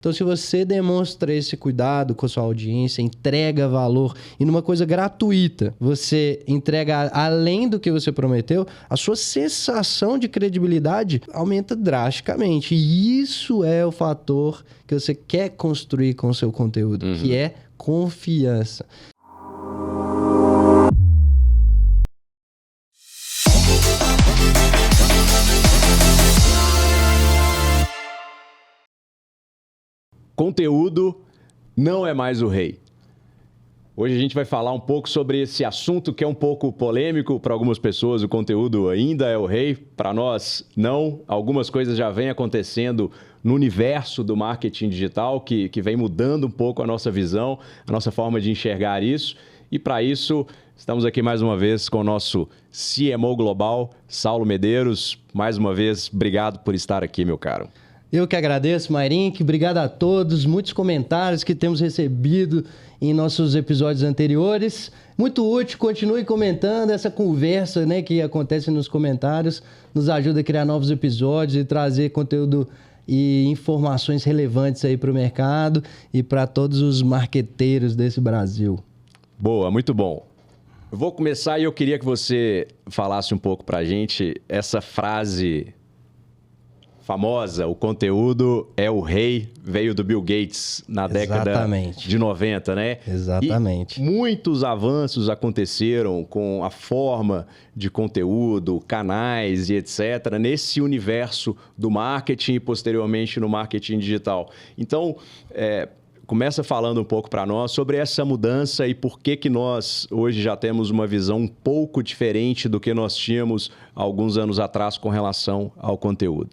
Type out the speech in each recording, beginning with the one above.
Então, se você demonstra esse cuidado com a sua audiência, entrega valor e numa coisa gratuita, você entrega além do que você prometeu, a sua sensação de credibilidade aumenta drasticamente. E isso é o fator que você quer construir com o seu conteúdo, que é confiança. Conteúdo não é mais o rei. Hoje a gente vai falar um pouco sobre esse assunto que é um pouco polêmico para algumas pessoas. O conteúdo ainda é o rei, para nós não. Algumas coisas já vêm acontecendo no universo do marketing digital que vem mudando um pouco a nossa visão, a nossa forma de enxergar isso. E para isso, estamos aqui mais uma vez com o nosso CMO Global, Saulo Medeiros. Mais uma vez, obrigado por estar aqui, meu caro. Eu que agradeço, Mairink. Obrigado a todos. Muitos comentários que temos recebido em nossos episódios anteriores. Muito útil. Continue comentando essa conversa, né, que acontece nos comentários. Nos ajuda a criar novos episódios e trazer conteúdo e informações relevantes aí para o mercado e para todos os marqueteiros desse Brasil. Boa, muito bom. Eu vou começar e eu queria que você falasse um pouco para a gente essa frase famosa, o conteúdo é o rei, veio do Bill Gates na década de 90, né? Exatamente. E muitos avanços aconteceram com a forma de conteúdo, canais e etc. nesse universo do marketing e posteriormente no marketing digital. Então, começa falando um pouco para nós sobre essa mudança e por que nós hoje já temos uma visão um pouco diferente do que nós tínhamos alguns anos atrás com relação ao conteúdo.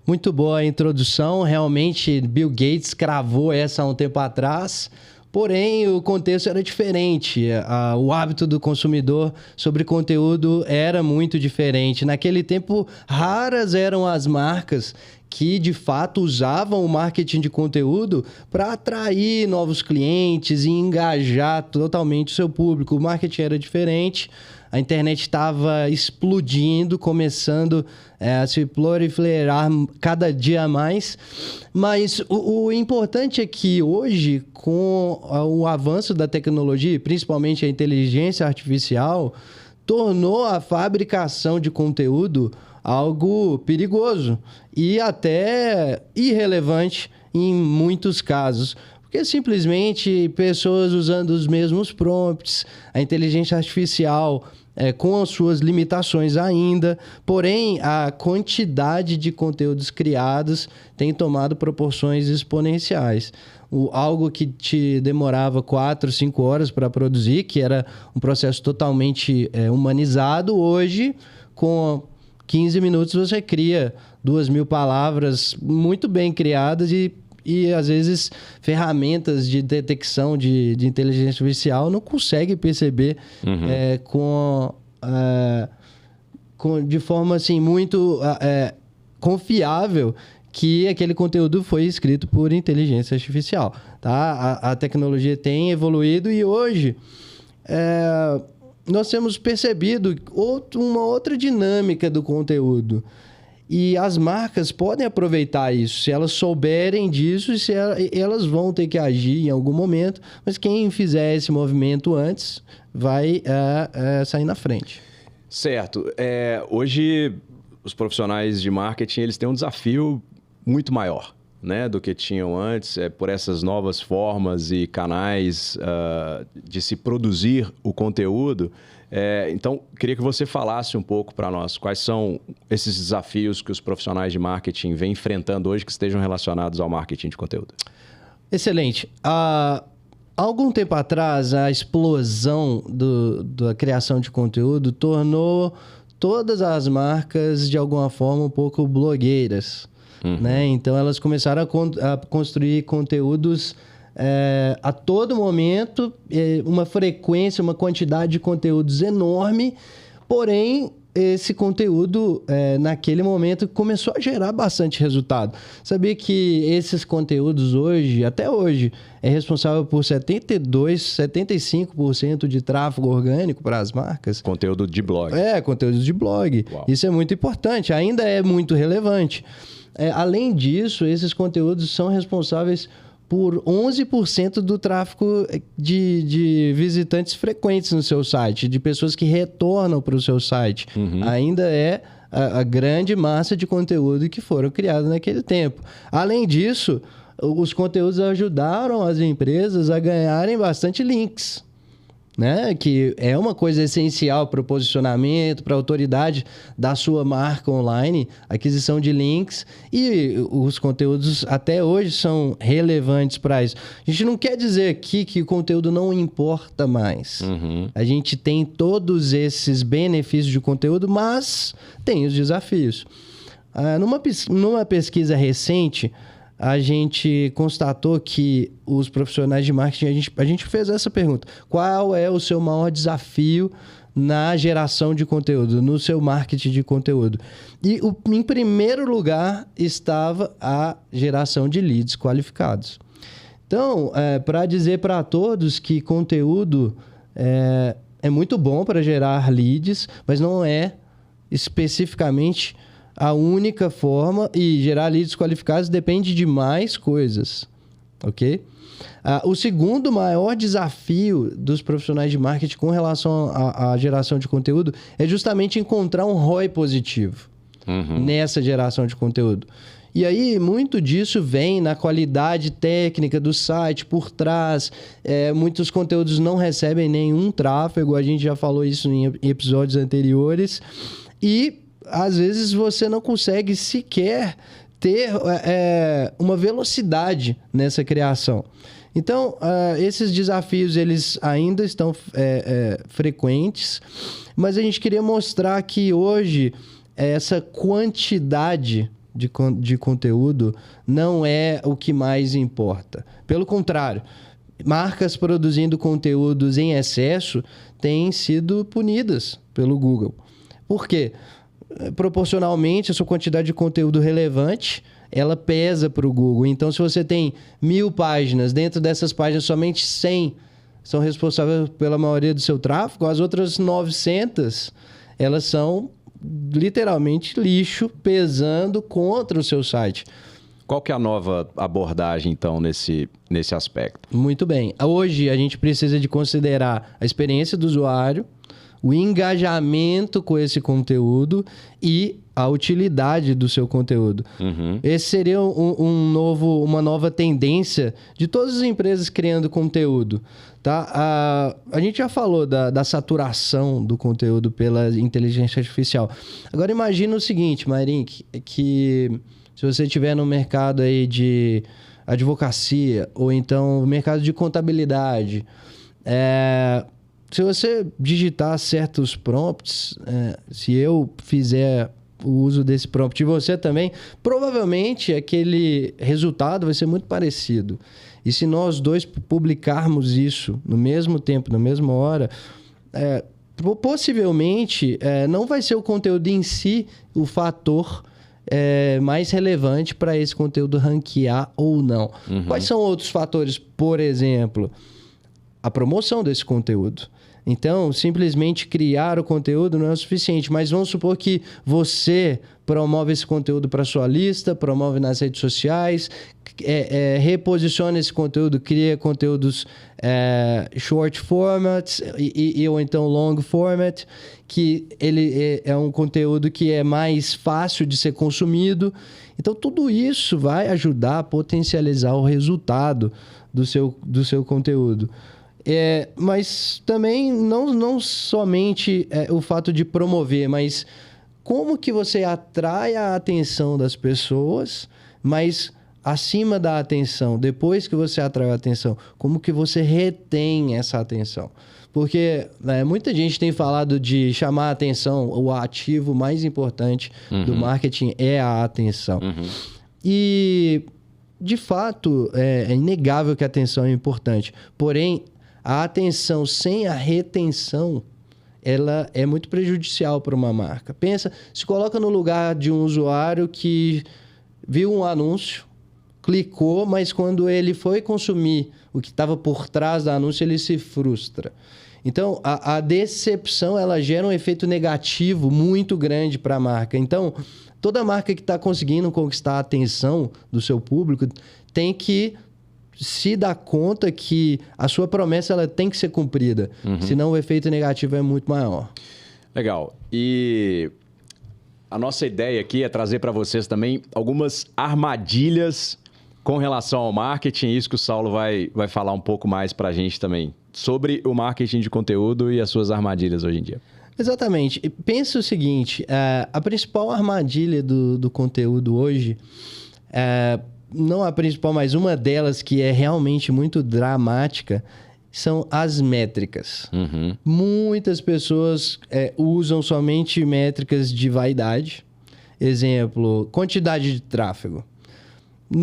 Muito boa a introdução. Realmente, Bill Gates cravou essa há um tempo atrás, porém, o contexto era diferente. O hábito do consumidor sobre conteúdo era muito diferente. Naquele tempo, raras eram as marcas que, de fato, usavam o marketing de conteúdo para atrair novos clientes e engajar totalmente o seu público. O marketing era diferente. A internet estava explodindo, começando a se proliferar cada dia mais. Mas o importante é que hoje, com o avanço da tecnologia, principalmente a inteligência artificial, tornou a fabricação de conteúdo algo perigoso e até irrelevante em muitos casos. Porque simplesmente pessoas usando os mesmos prompts, a inteligência artificial com as suas limitações ainda, porém a quantidade de conteúdos criados tem tomado proporções exponenciais. Algo que te demorava 4, 5 horas para produzir, que era um processo totalmente humanizado, hoje com 15 minutos você cria 2.000 palavras muito bem criadas e às vezes ferramentas de detecção de inteligência artificial não conseguem perceber de forma assim, muito confiável que aquele conteúdo foi escrito por inteligência artificial. Tá? A tecnologia tem evoluído e hoje nós temos percebido uma outra dinâmica do conteúdo. E as marcas podem aproveitar isso, se elas souberem disso, elas vão ter que agir em algum momento, mas quem fizer esse movimento antes vai sair na frente. Certo. Hoje, os profissionais de marketing eles têm um desafio muito maior, né, do que tinham antes, por essas novas formas e canais de se produzir o conteúdo. Então, queria que você falasse um pouco para nós quais são esses desafios que os profissionais de marketing vêm enfrentando hoje que estejam relacionados ao marketing de conteúdo. Excelente. Há algum tempo atrás, a explosão da criação de conteúdo tornou todas as marcas, de alguma forma, um pouco blogueiras. Né? Então, elas começaram a construir conteúdos a todo momento, uma frequência, uma quantidade de conteúdos enorme, porém, esse conteúdo, naquele momento, começou a gerar bastante resultado. Sabia que esses conteúdos hoje, até hoje, é responsável por 75% de tráfego orgânico para as marcas? Conteúdo de blog. Conteúdo de blog. Uau. Isso é muito importante, ainda é muito relevante. Além disso, esses conteúdos são responsáveis por 11% do tráfego de visitantes frequentes no seu site, de pessoas que retornam para o seu site. Ainda é a grande massa de conteúdo que foram criados naquele tempo. Além disso, os conteúdos ajudaram as empresas a ganharem bastante links, né? Que é uma coisa essencial para o posicionamento, para a autoridade da sua marca online, aquisição de links, e os conteúdos até hoje são relevantes para isso. A gente não quer dizer aqui que o conteúdo não importa mais. A gente tem todos esses benefícios de conteúdo, mas tem os desafios. Numa pesquisa recente, a gente constatou que os profissionais de marketing, a gente fez essa pergunta: qual é o seu maior desafio na geração de conteúdo, no seu marketing de conteúdo? E em primeiro lugar estava a geração de leads qualificados. Então, para dizer para todos que conteúdo é muito bom para gerar leads, mas não é especificamente a única forma, e gerar leads qualificados depende de mais coisas, ok? O segundo maior desafio dos profissionais de marketing com relação à geração de conteúdo é justamente encontrar um ROI positivo nessa geração de conteúdo. E aí, muito disso vem na qualidade técnica do site por trás. Muitos conteúdos não recebem nenhum tráfego, a gente já falou isso em episódios anteriores. E às vezes você não consegue sequer ter uma velocidade nessa criação. Então, esses desafios eles ainda estão frequentes, mas a gente queria mostrar que hoje essa quantidade de conteúdo não é o que mais importa. Pelo contrário, marcas produzindo conteúdos em excesso têm sido punidas pelo Google. Por quê? Proporcionalmente, a sua quantidade de conteúdo relevante, ela pesa para o Google. Então, se você tem 1000 páginas, dentro dessas páginas somente 100 são responsáveis pela maioria do seu tráfego, as outras 900, elas são literalmente lixo pesando contra o seu site. Qual que é a nova abordagem, então, nesse aspecto? Muito bem. Hoje, a gente precisa de considerar a experiência do usuário, o engajamento com esse conteúdo e a utilidade do seu conteúdo. Esse seria uma nova tendência de todas as empresas criando conteúdo. Tá? A gente já falou da saturação do conteúdo pela inteligência artificial. Agora imagina o seguinte, Mayrin, que se você estiver no mercado aí de advocacia ou então no mercado de contabilidade, se você digitar certos prompts, se eu fizer o uso desse prompt e você também, provavelmente aquele resultado vai ser muito parecido. E se nós dois publicarmos isso no mesmo tempo, na mesma hora, possivelmente não vai ser o conteúdo em si o fator mais relevante para esse conteúdo ranquear ou não. Quais são outros fatores? Por exemplo, a promoção desse conteúdo. Então, simplesmente criar o conteúdo não é o suficiente, mas vamos supor que você promove esse conteúdo para sua lista, promove nas redes sociais, reposiciona esse conteúdo, cria conteúdos short format ou então long format, que ele é um conteúdo que é mais fácil de ser consumido. Então, tudo isso vai ajudar a potencializar o resultado do seu conteúdo. Mas também não somente o fato de promover, mas como que você atrai a atenção das pessoas, mas acima da atenção, depois que você atrai a atenção, como que você retém essa atenção? Porque muita gente tem falado de chamar a atenção, o ativo mais importante do marketing é a atenção. E, de fato, é inegável que a atenção é importante, porém, a atenção sem a retenção, ela é muito prejudicial para uma marca. Se coloca no lugar de um usuário que viu um anúncio, clicou, mas quando ele foi consumir o que estava por trás do anúncio, ele se frustra. Então, a decepção, ela gera um efeito negativo muito grande para a marca. Então, toda marca que está conseguindo conquistar a atenção do seu público tem que se dar conta que a sua promessa ela tem que ser cumprida. Senão, o efeito negativo é muito maior. Legal. E a nossa ideia aqui é trazer para vocês também algumas armadilhas com relação ao marketing. Isso que o Saulo vai falar um pouco mais para a gente também. Sobre o marketing de conteúdo e as suas armadilhas hoje em dia. Exatamente. Pensa o seguinte, a principal armadilha do conteúdo hoje, não a principal, mas uma delas que é realmente muito dramática, são as métricas. Muitas pessoas usam somente métricas de vaidade. Exemplo, quantidade de tráfego.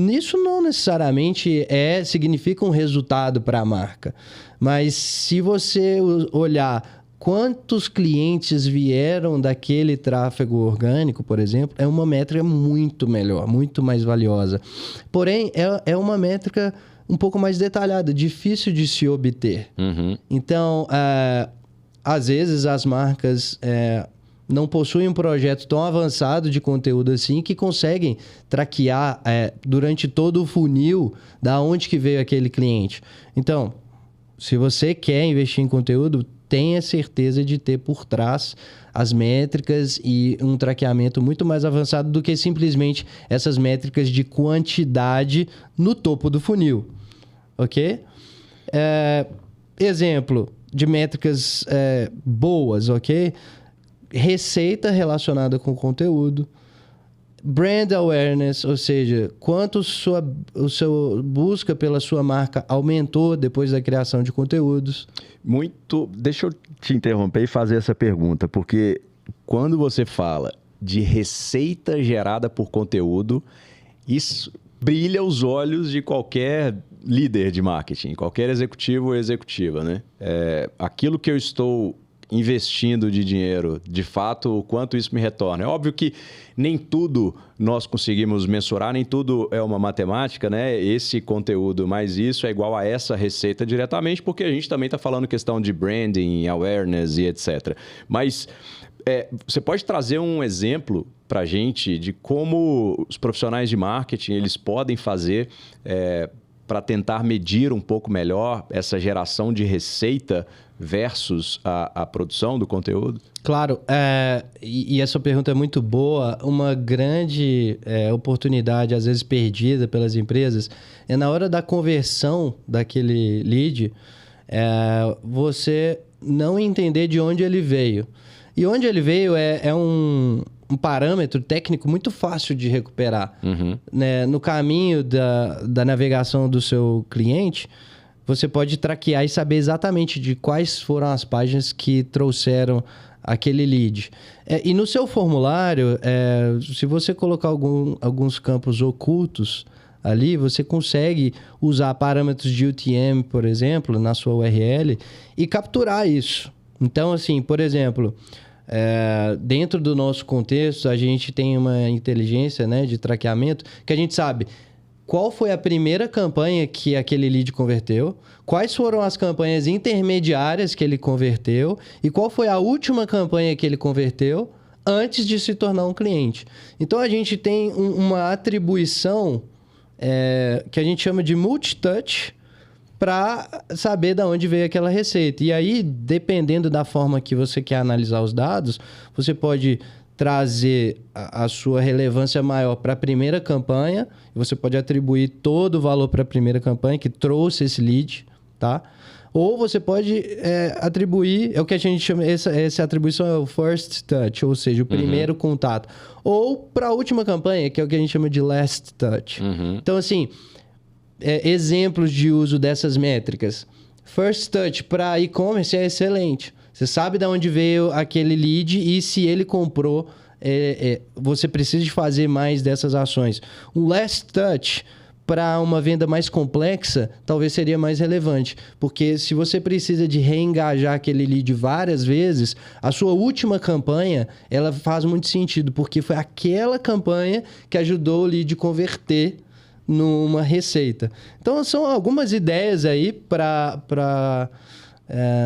Isso não necessariamente significa um resultado para a marca. Mas se você olhar quantos clientes vieram daquele tráfego orgânico, por exemplo, é uma métrica muito melhor, muito mais valiosa. Porém, é uma métrica um pouco mais detalhada, difícil de se obter. Então, às vezes as marcas não possuem um projeto tão avançado de conteúdo assim que conseguem traquear durante todo o funil da onde que veio aquele cliente. Então, se você quer investir em conteúdo, tenha certeza de ter por trás as métricas e um traqueamento muito mais avançado do que simplesmente essas métricas de quantidade no topo do funil. Ok? Exemplo de métricas boas, ok? Receita relacionada com conteúdo, brand awareness, ou seja, quanto o seu busca pela sua marca aumentou depois da criação de conteúdos. Deixa eu te interromper e fazer essa pergunta, porque quando você fala de receita gerada por conteúdo, isso brilha os olhos de qualquer líder de marketing, qualquer executivo ou executiva, né? Aquilo que eu estou investindo de dinheiro, de fato, o quanto isso me retorna. É óbvio que nem tudo nós conseguimos mensurar, nem tudo é uma matemática, né? Esse conteúdo mais isso é igual a essa receita diretamente, porque a gente também está falando questão de branding, awareness e etc. Mas você pode trazer um exemplo para a gente de como os profissionais de marketing eles podem fazer para tentar medir um pouco melhor essa geração de receita versus a produção do conteúdo? Claro, e essa pergunta é muito boa. Uma grande oportunidade, às vezes perdida pelas empresas, é na hora da conversão daquele lead, você não entender de onde ele veio. E onde ele veio é um parâmetro técnico muito fácil de recuperar. Né? No caminho da navegação do seu cliente, você pode traquear e saber exatamente de quais foram as páginas que trouxeram aquele lead. E no seu formulário, se você colocar alguns campos ocultos ali, você consegue usar parâmetros de UTM, por exemplo, na sua URL e capturar isso. Então, assim, por exemplo, dentro do nosso contexto, a gente tem uma inteligência, né, de traqueamento que a gente sabe qual foi a primeira campanha que aquele lead converteu, quais foram as campanhas intermediárias que ele converteu e qual foi a última campanha que ele converteu antes de se tornar um cliente. Então, a gente tem uma atribuição que a gente chama de multitouch para saber de onde veio aquela receita. E aí, dependendo da forma que você quer analisar os dados, você pode trazer a sua relevância maior para a primeira campanha, e você pode atribuir todo o valor para a primeira campanha que trouxe esse lead, tá? Ou você pode atribuir, é o que a gente chama, essa atribuição é o first touch, ou seja, o primeiro contato. Ou para a última campanha, que é o que a gente chama de last touch. Então, assim, exemplos de uso dessas métricas. First touch para e-commerce é excelente. Você sabe de onde veio aquele lead e se ele comprou, você precisa de fazer mais dessas ações. Um last touch para uma venda mais complexa, talvez seria mais relevante. Porque se você precisa de reengajar aquele lead várias vezes, a sua última campanha, ela faz muito sentido, porque foi aquela campanha que ajudou o lead a converter numa receita. Então, são algumas ideias aí para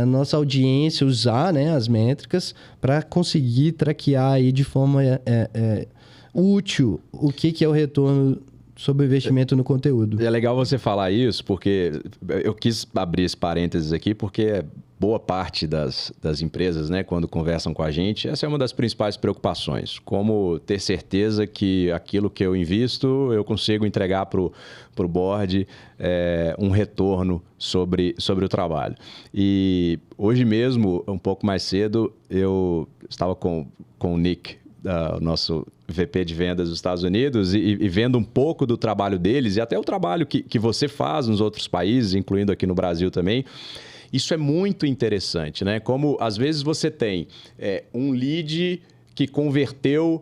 nossa audiência usar, né, as métricas para conseguir traquear aí de forma útil o que é o retorno sobre o investimento no conteúdo. É legal você falar isso, porque eu quis abrir esse parênteses aqui, porque boa parte das empresas, né, quando conversam com a gente, essa é uma das principais preocupações. Como ter certeza que aquilo que eu invisto, eu consigo entregar para o board um retorno sobre o trabalho. E hoje mesmo, um pouco mais cedo, eu estava com o Nick, nosso VP de vendas dos Estados Unidos, e vendo um pouco do trabalho deles e até o trabalho que você faz nos outros países, incluindo aqui no Brasil também. Isso é muito interessante, né? Como às vezes você tem um lead que converteu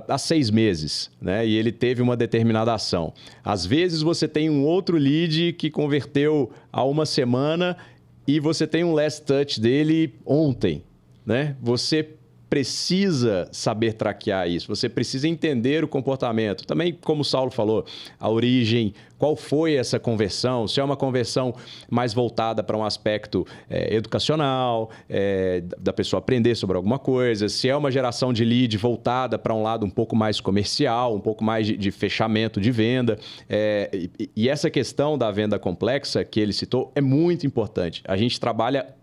há 6 meses, né? E ele teve uma determinada ação. Às vezes você tem um outro lead que converteu há 1 semana e você tem um last touch dele ontem, né? Você precisa saber traquear isso, você precisa entender o comportamento. Também, como o Saulo falou, a origem, qual foi essa conversão, se é uma conversão mais voltada para um aspecto educacional, da pessoa aprender sobre alguma coisa, se é uma geração de lead voltada para um lado um pouco mais comercial, um pouco mais de fechamento de venda. E essa questão da venda complexa que ele citou é muito importante. A gente trabalha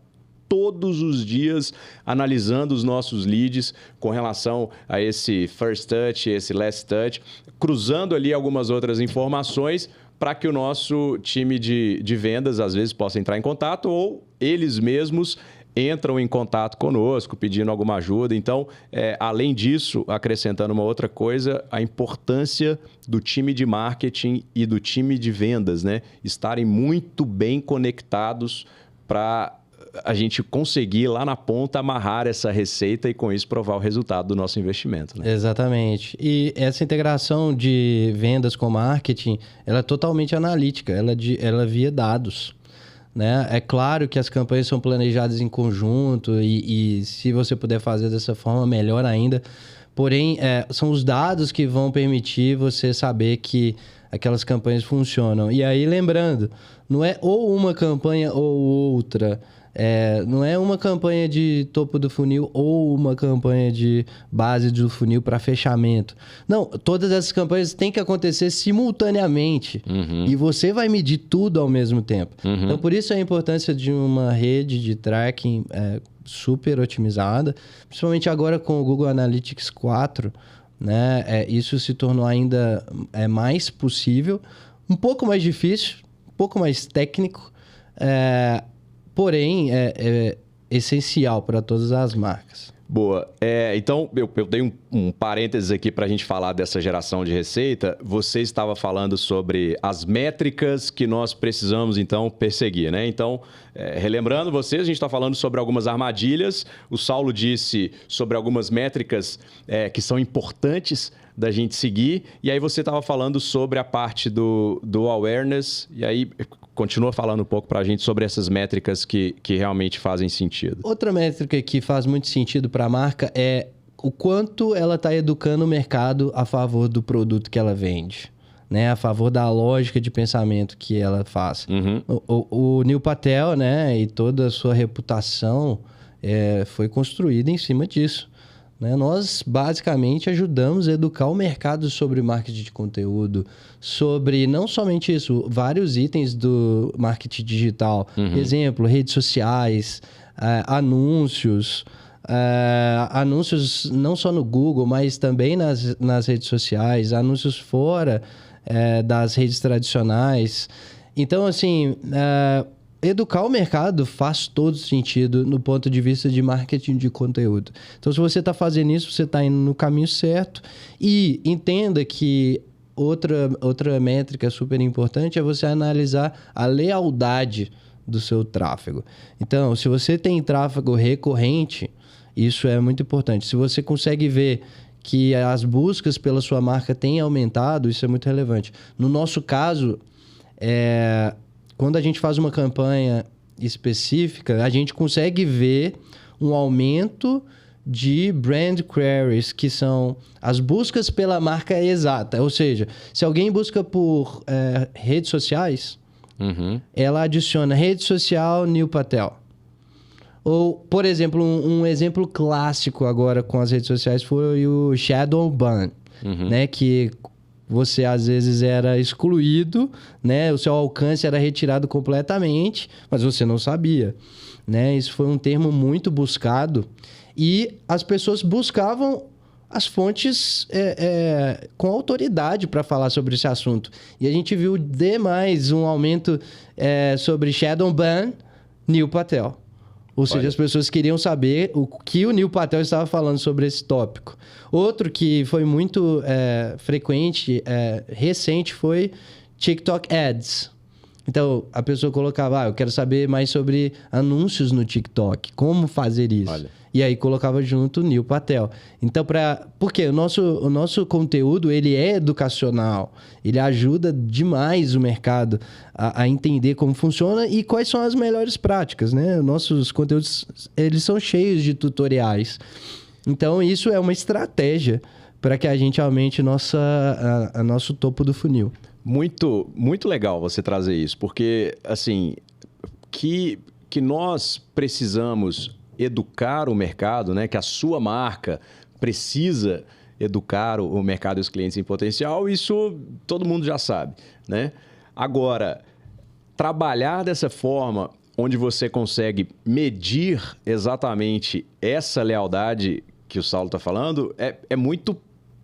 todos os dias analisando os nossos leads com relação a esse first touch, esse last touch, cruzando ali algumas outras informações para que o nosso time de vendas às vezes possa entrar em contato ou eles mesmos entram em contato conosco pedindo alguma ajuda. Então, além disso, acrescentando uma outra coisa, a importância do time de marketing e do time de vendas, né? Estarem muito bem conectados para a gente conseguir lá na ponta amarrar essa receita e com isso provar o resultado do nosso investimento, né? Exatamente. E essa integração de vendas com marketing, ela é totalmente analítica, ela via dados, né? É claro que as campanhas são planejadas em conjunto e se você puder fazer dessa forma, melhor ainda. Porém, são os dados que vão permitir você saber que aquelas campanhas funcionam. E aí, lembrando, não é ou uma campanha ou outra. Não é uma campanha de topo do funil ou uma campanha de base do funil para fechamento. Não, todas essas campanhas têm que acontecer simultaneamente. E você vai medir tudo ao mesmo tempo. Então, por isso a importância de uma rede de tracking super otimizada, principalmente agora com o Google Analytics 4, né? Isso se tornou ainda mais possível, um pouco mais difícil, um pouco mais técnico, porém, é essencial para todas as marcas. Boa. Então, eu dei um parênteses aqui para a gente falar dessa geração de receita. Você estava falando sobre as métricas que nós precisamos, então, perseguir, né? Então, relembrando vocês, a gente está falando sobre algumas armadilhas. O Saulo disse sobre algumas métricas que são importantes da gente seguir. E aí você estava falando sobre a parte do awareness. E aí continua falando um pouco para a gente sobre essas métricas que realmente fazem sentido. Outra métrica que faz muito sentido para a marca é o quanto ela está educando o mercado a favor do produto que ela vende, né? A favor da lógica de pensamento que ela faz. O Neil Patel, né, e toda a sua reputação foi construída em cima disso. Nós, basicamente, ajudamos a educar o mercado sobre marketing de conteúdo, sobre, não somente isso, vários itens do marketing digital. Exemplo, redes sociais, anúncios, anúncios não só no Google, mas também nas redes sociais, anúncios fora das redes tradicionais. Então, assim, educar o mercado faz todo sentido no ponto de vista de marketing de conteúdo. Então, se você está fazendo isso, você está indo no caminho certo. E entenda que outra métrica super importante é você analisar a lealdade do seu tráfego. Então, se você tem tráfego recorrente, isso é muito importante. Se você consegue ver que as buscas pela sua marca têm aumentado, isso é muito relevante. No nosso caso, quando a gente faz uma campanha específica, a gente consegue ver um aumento de brand queries, que são as buscas pela marca exata. Ou seja, se alguém busca por redes sociais, ela adiciona rede social Neil Patel. Ou, por exemplo, um exemplo clássico agora com as redes sociais foi o shadow ban, né? Que você às vezes era excluído, né? O seu alcance era retirado completamente, mas você não sabia, né? Isso foi um termo muito buscado e as pessoas buscavam as fontes com autoridade para falar sobre esse assunto. E a gente viu demais um aumento sobre shadow ban, Neil Patel. Ou seja, as pessoas queriam saber o que o Neil Patel estava falando sobre esse tópico. Outro que foi muito frequente, recente, foi TikTok Ads. Então, a pessoa colocava, eu quero saber mais sobre anúncios no TikTok, como fazer isso. Olha. E aí colocava junto o Neil Patel. Então, porque o nosso conteúdo, ele é educacional. Ele ajuda demais o mercado a entender como funciona e quais são as melhores práticas, né? Nossos conteúdos, eles são cheios de tutoriais. Então, isso é uma estratégia para que a gente aumente nosso topo do funil. Muito, muito legal você trazer isso, porque, assim, que nós precisamos educar o mercado, né? Que a sua marca precisa educar o mercado e os clientes em potencial, isso todo mundo já sabe, né? Agora, trabalhar dessa forma, onde você consegue medir exatamente essa lealdade que o Saulo está falando, é muito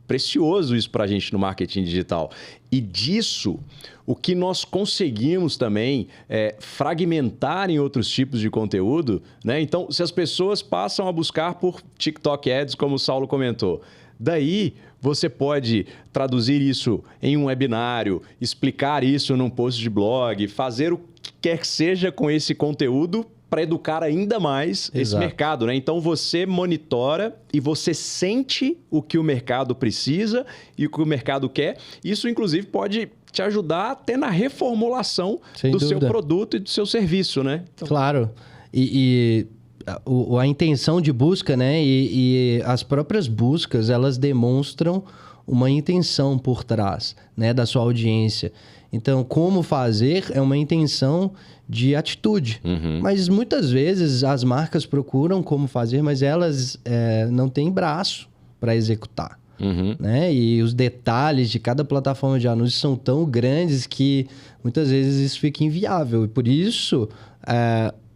precioso isso para a gente no marketing digital. E disso, o que nós conseguimos também é fragmentar em outros tipos de conteúdo, né? Então, se as pessoas passam a buscar por TikTok Ads, como o Saulo comentou, daí você pode traduzir isso em um webinário, explicar isso num post de blog, fazer o que quer que seja com esse conteúdo para educar ainda mais esse mercado, né? Então, você monitora e você sente o que o mercado precisa e o que o mercado quer. Isso, inclusive, pode te ajudar até na reformulação do seu produto e do seu serviço, né? Então... Claro. A intenção de busca, né? E as próprias buscas, elas demonstram uma intenção por trás, né? Da sua audiência. Então, como fazer é uma intenção de atitude. Mas muitas vezes as marcas procuram como fazer, mas elas não têm braço para executar. Né? E os detalhes de cada plataforma de anúncios são tão grandes que muitas vezes isso fica inviável. E por isso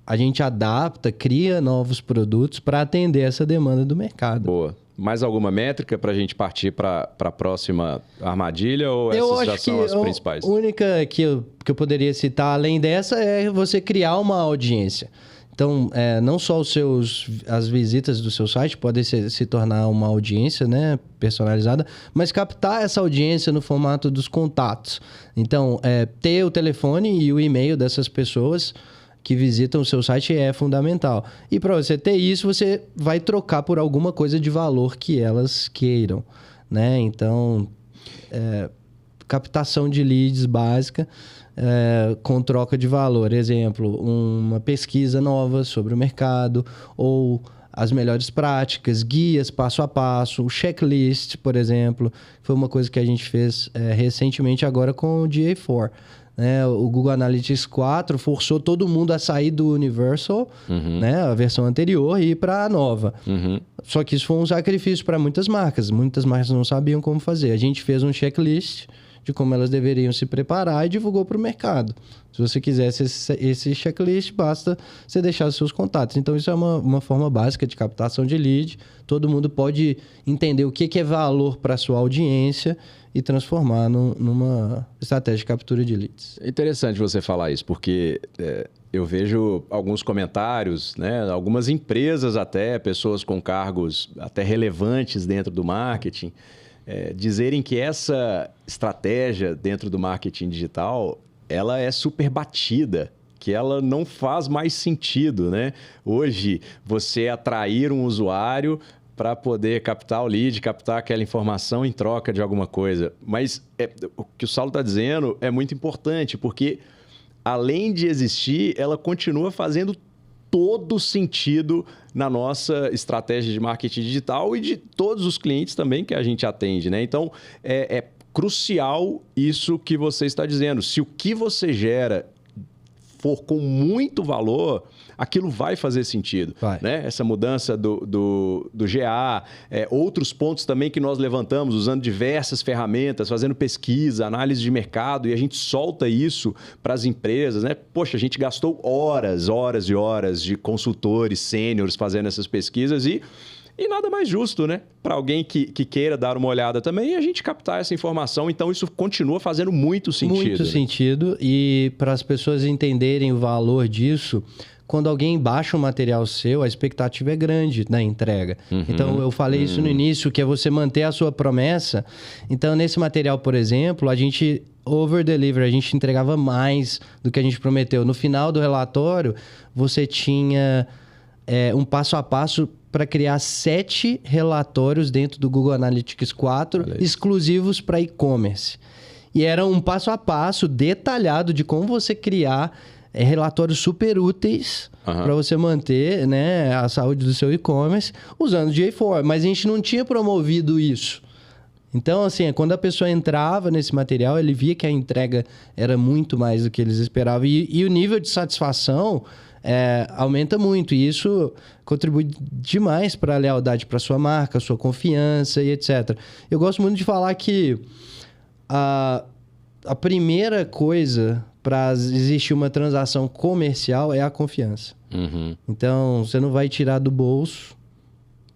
a gente adapta, cria novos produtos para atender essa demanda do mercado. Boa. Mais alguma métrica para a gente partir para a próxima armadilha ou essas já são as principais? A única que eu poderia citar além dessa é você criar uma audiência. Então, não só as visitas do seu site podem se tornar uma audiência, né, personalizada, mas captar essa audiência no formato dos contatos. Então, ter o telefone e o e-mail dessas pessoas que visitam o seu site é fundamental. E para você ter isso, você vai trocar por alguma coisa de valor que elas queiram, né? Então, captação de leads básica com troca de valor. Exemplo, uma pesquisa nova sobre o mercado ou as melhores práticas, guias passo a passo, o checklist, por exemplo. Foi uma coisa que a gente fez recentemente agora com o GA4. O Google Analytics 4 forçou todo mundo a sair do Universal, né, a versão anterior, e ir para a nova. Só que isso foi um sacrifício para muitas marcas. Muitas marcas não sabiam como fazer. A gente fez um checklist de como elas deveriam se preparar e divulgou para o mercado. Se você quisesse esse checklist, basta você deixar os seus contatos. Então, isso é uma forma básica de captação de lead. Todo mundo pode entender o que é valor para a sua audiência e transformar numa estratégia de captura de leads. É interessante você falar isso, porque eu vejo alguns comentários, né? Algumas empresas até, pessoas com cargos até relevantes dentro do marketing, dizerem que essa estratégia dentro do marketing digital, ela é super batida, que ela não faz mais sentido, né? Hoje, você atrair um usuário para poder captar o lead, captar aquela informação em troca de alguma coisa. Mas o que o Saulo está dizendo é muito importante, porque além de existir, ela continua fazendo todo sentido na nossa estratégia de marketing digital e de todos os clientes também que a gente atende, né? Então, crucial isso que você está dizendo. Se o que você gera for com muito valor, aquilo vai fazer sentido. Vai. Né? Essa mudança do GA, outros pontos também que nós levantamos, usando diversas ferramentas, fazendo pesquisa, análise de mercado, e a gente solta isso para as empresas. Né? Poxa, a gente gastou horas e horas de consultores, sêniores fazendo essas pesquisas e nada mais justo, né? Para alguém que queira dar uma olhada também e a gente captar essa informação. Então, isso continua fazendo muito sentido. Muito sentido. E para as pessoas entenderem o valor disso, quando alguém baixa um material seu, a expectativa é grande na entrega. Então, eu falei isso no início, que é você manter a sua promessa. Então, nesse material, por exemplo, a gente over-deliver, a gente entregava mais do que a gente prometeu. No final do relatório, você tinha um passo a passo para criar 7 relatórios dentro do Google Analytics 4 exclusivos para e-commerce. E era um passo a passo detalhado de como você criar relatórios super úteis para você manter, né, a saúde do seu e-commerce usando o GA4. Mas a gente não tinha promovido isso. Então, assim, quando a pessoa entrava nesse material, ele via que a entrega era muito mais do que eles esperavam. E o nível de satisfação aumenta muito. E isso contribui demais para a lealdade para sua marca, sua confiança e etc. Eu gosto muito de falar que a primeira coisa para existir uma transação comercial é a confiança. Então, você não vai tirar do bolso,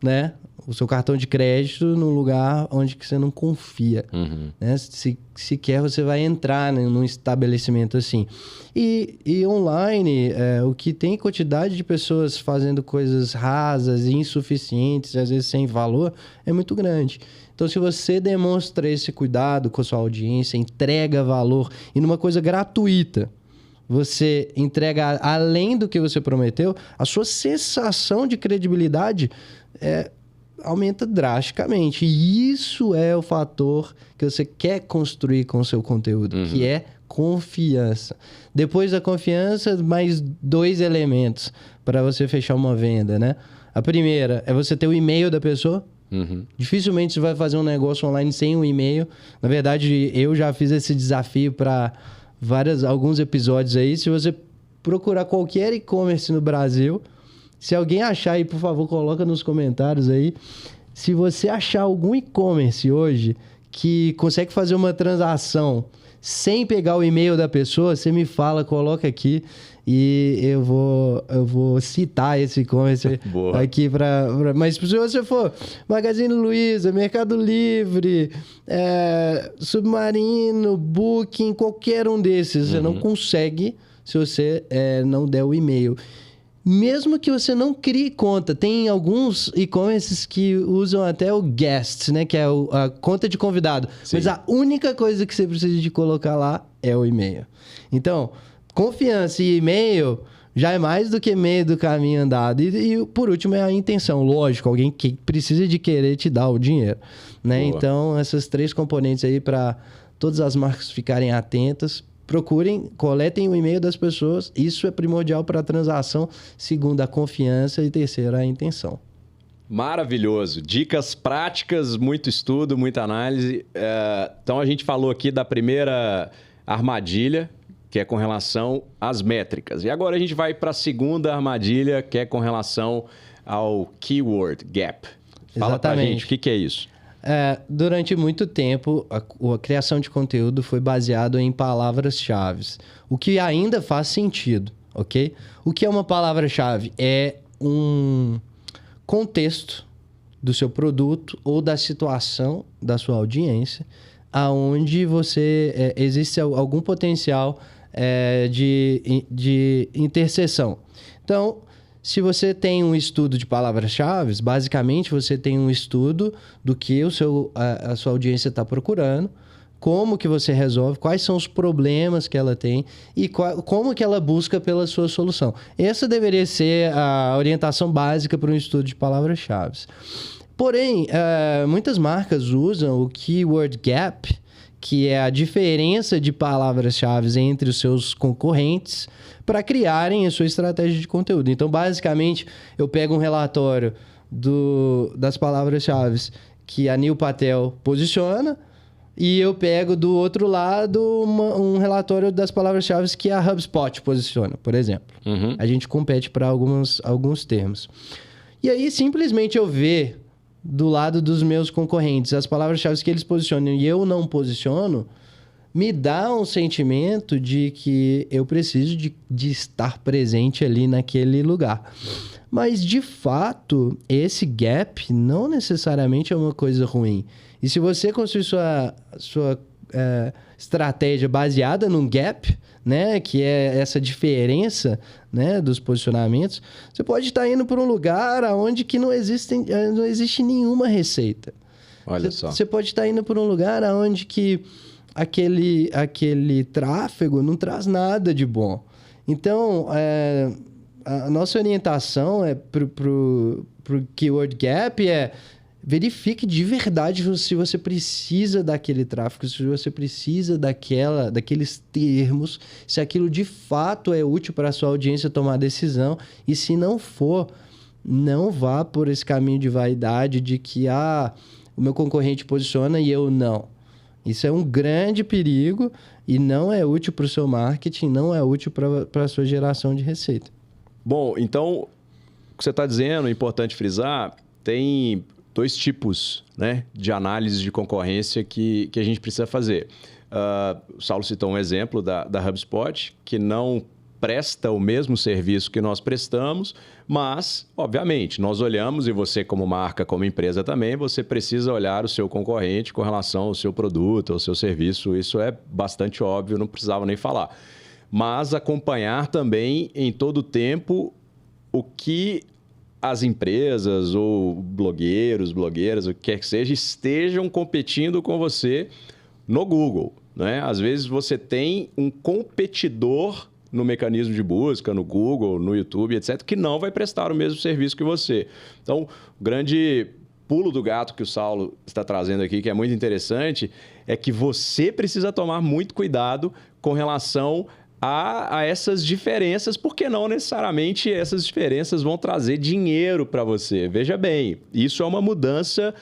né, o seu cartão de crédito num lugar onde que você não confia. Né? Se quer, você vai entrar num estabelecimento assim. E online, o que tem quantidade de pessoas fazendo coisas rasas, insuficientes, às vezes sem valor, é muito grande. Então, se você demonstra esse cuidado com a sua audiência, entrega valor e numa coisa gratuita, você entrega além do que você prometeu, a sua sensação de credibilidade aumenta drasticamente. E isso é o fator que você quer construir com o seu conteúdo, que é confiança. Depois da confiança, mais 2 elementos para você fechar uma venda, né? A primeira é você ter o e-mail da pessoa. Dificilmente você vai fazer um negócio online sem um e-mail. Na verdade, eu já fiz esse desafio para alguns episódios aí. Se você procurar qualquer e-commerce no Brasil, se alguém achar aí, por favor, coloca nos comentários aí. Se você achar algum e-commerce hoje que consegue fazer uma transação sem pegar o e-mail da pessoa, você me fala, coloca aqui e eu vou citar esse e-commerce aqui para... Mas se você for Magazine Luiza, Mercado Livre, Submarino, Booking, qualquer um desses, você não consegue se você não der o e-mail. Mesmo que você não crie conta, tem alguns e-commerces que usam até o guest, né? Que é a conta de convidado. Sim. Mas a única coisa que você precisa de colocar lá é o e-mail. Então, confiança e e-mail já é mais do que meio do caminho andado. E por último, é a intenção. Lógico, alguém que precisa de querer te dar o dinheiro. Né? Então, essas 3 componentes aí para todas as marcas ficarem atentas. Procurem, coletem o e-mail das pessoas. Isso é primordial para a transação. Segundo, a confiança. E terceiro, a intenção. Maravilhoso. Dicas práticas, muito estudo, muita análise. Então, a gente falou aqui da primeira armadilha, que é com relação às métricas. E agora a gente vai para a segunda armadilha, que é com relação ao keyword gap. Fala para a gente, o que é isso? Durante muito tempo, a criação de conteúdo foi baseado em palavras-chave, o que ainda faz sentido, ok? O que é uma palavra-chave? É um contexto do seu produto ou da situação da sua audiência, aonde existe algum potencial de interseção. Então, se você tem um estudo de palavras-chave, basicamente você tem um estudo do que a sua audiência está procurando, como que você resolve, quais são os problemas que ela tem e como que ela busca pela sua solução. Essa deveria ser a orientação básica para um estudo de palavras-chave. Porém, muitas marcas usam o keyword gap, que é a diferença de palavras-chave entre os seus concorrentes, para criarem a sua estratégia de conteúdo. Então, basicamente, eu pego um relatório das palavras-chave que a Neil Patel posiciona e eu pego do outro lado um relatório das palavras-chave que a HubSpot posiciona, por exemplo. A gente compete para alguns termos. E aí, simplesmente eu ver do lado dos meus concorrentes as palavras-chave que eles posicionam e eu não posiciono, me dá um sentimento de que eu preciso de estar presente ali naquele lugar. Mas, de fato, esse gap não necessariamente é uma coisa ruim. E se você construir sua estratégia baseada num gap, né, que é essa diferença, né, dos posicionamentos, você pode estar indo para um lugar onde que não existe nenhuma receita. Olha só. Você pode estar indo para um lugar onde que aquele tráfego não traz nada de bom. Então, a nossa orientação pro Keyword Gap verifique de verdade se você precisa daquele tráfego, se você precisa daqueles termos, se aquilo de fato é útil para a sua audiência tomar decisão. E se não for, não vá por esse caminho de vaidade de que o meu concorrente posiciona e eu não. Isso é um grande perigo e não é útil para o seu marketing, não é útil para a sua geração de receita. Bom, então, o que você está dizendo, é importante frisar, tem 2 tipos, né, de análise de concorrência que a gente precisa fazer. O Saulo citou um exemplo da HubSpot, que não presta o mesmo serviço que nós prestamos, mas, obviamente, nós olhamos, e você como marca, como empresa também, você precisa olhar o seu concorrente com relação ao seu produto, ao seu serviço. Isso é bastante óbvio, não precisava nem falar. Mas acompanhar também em todo o tempo o que as empresas ou blogueiros, blogueiras, o que quer que seja, estejam competindo com você no Google, né? Às vezes você tem um competidor no mecanismo de busca, no Google, no YouTube, etc., que não vai prestar o mesmo serviço que você. Então, o grande pulo do gato que o Saulo está trazendo aqui, que é muito interessante, é que você precisa tomar muito cuidado com relação a essas diferenças, porque não necessariamente essas diferenças vão trazer dinheiro para você. Veja bem, isso é uma mudança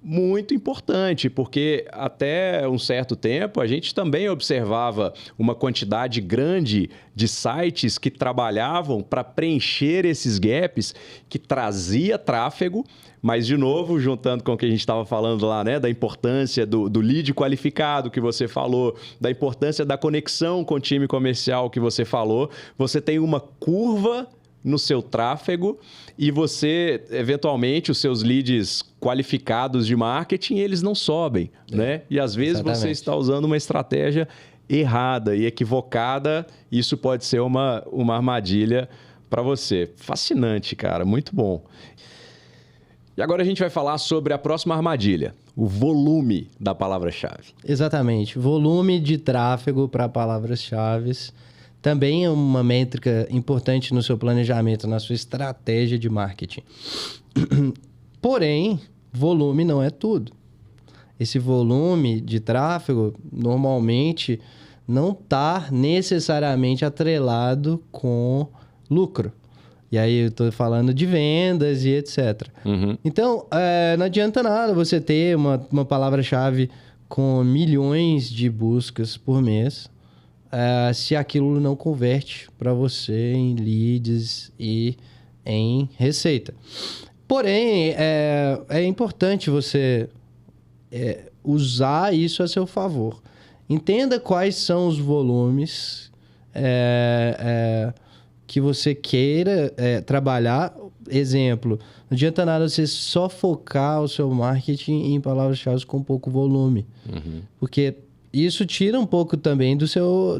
muito importante, porque até um certo tempo a gente também observava uma quantidade grande de sites que trabalhavam para preencher esses gaps, que trazia tráfego, mas, de novo, juntando com o que a gente estava falando lá, né, da importância do lead qualificado que você falou, da importância da conexão com o time comercial que você falou, você tem uma curva no seu tráfego e você, eventualmente, os seus leads qualificados de marketing, eles não sobem, né? E, às vezes, Exatamente. você está usando uma estratégia errada e equivocada. Isso pode ser uma armadilha para você. Fascinante, cara. Muito bom. E agora a gente vai falar sobre a próxima armadilha, o volume da palavra-chave. Exatamente. Volume de tráfego para palavras-chave também é uma métrica importante no seu planejamento, na sua estratégia de marketing. Porém, volume não é tudo. Esse volume de tráfego, normalmente, não está necessariamente atrelado com lucro. E aí eu estou falando de vendas e etc. Então, não adianta nada você ter uma palavra-chave com milhões de buscas por mês, se aquilo não converte para você em leads e em receita. Porém, é importante você usar isso a seu favor. Entenda quais são os volumes que você queira trabalhar. Exemplo, não adianta nada você só focar o seu marketing em palavras-chave com pouco volume. Porque isso tira um pouco também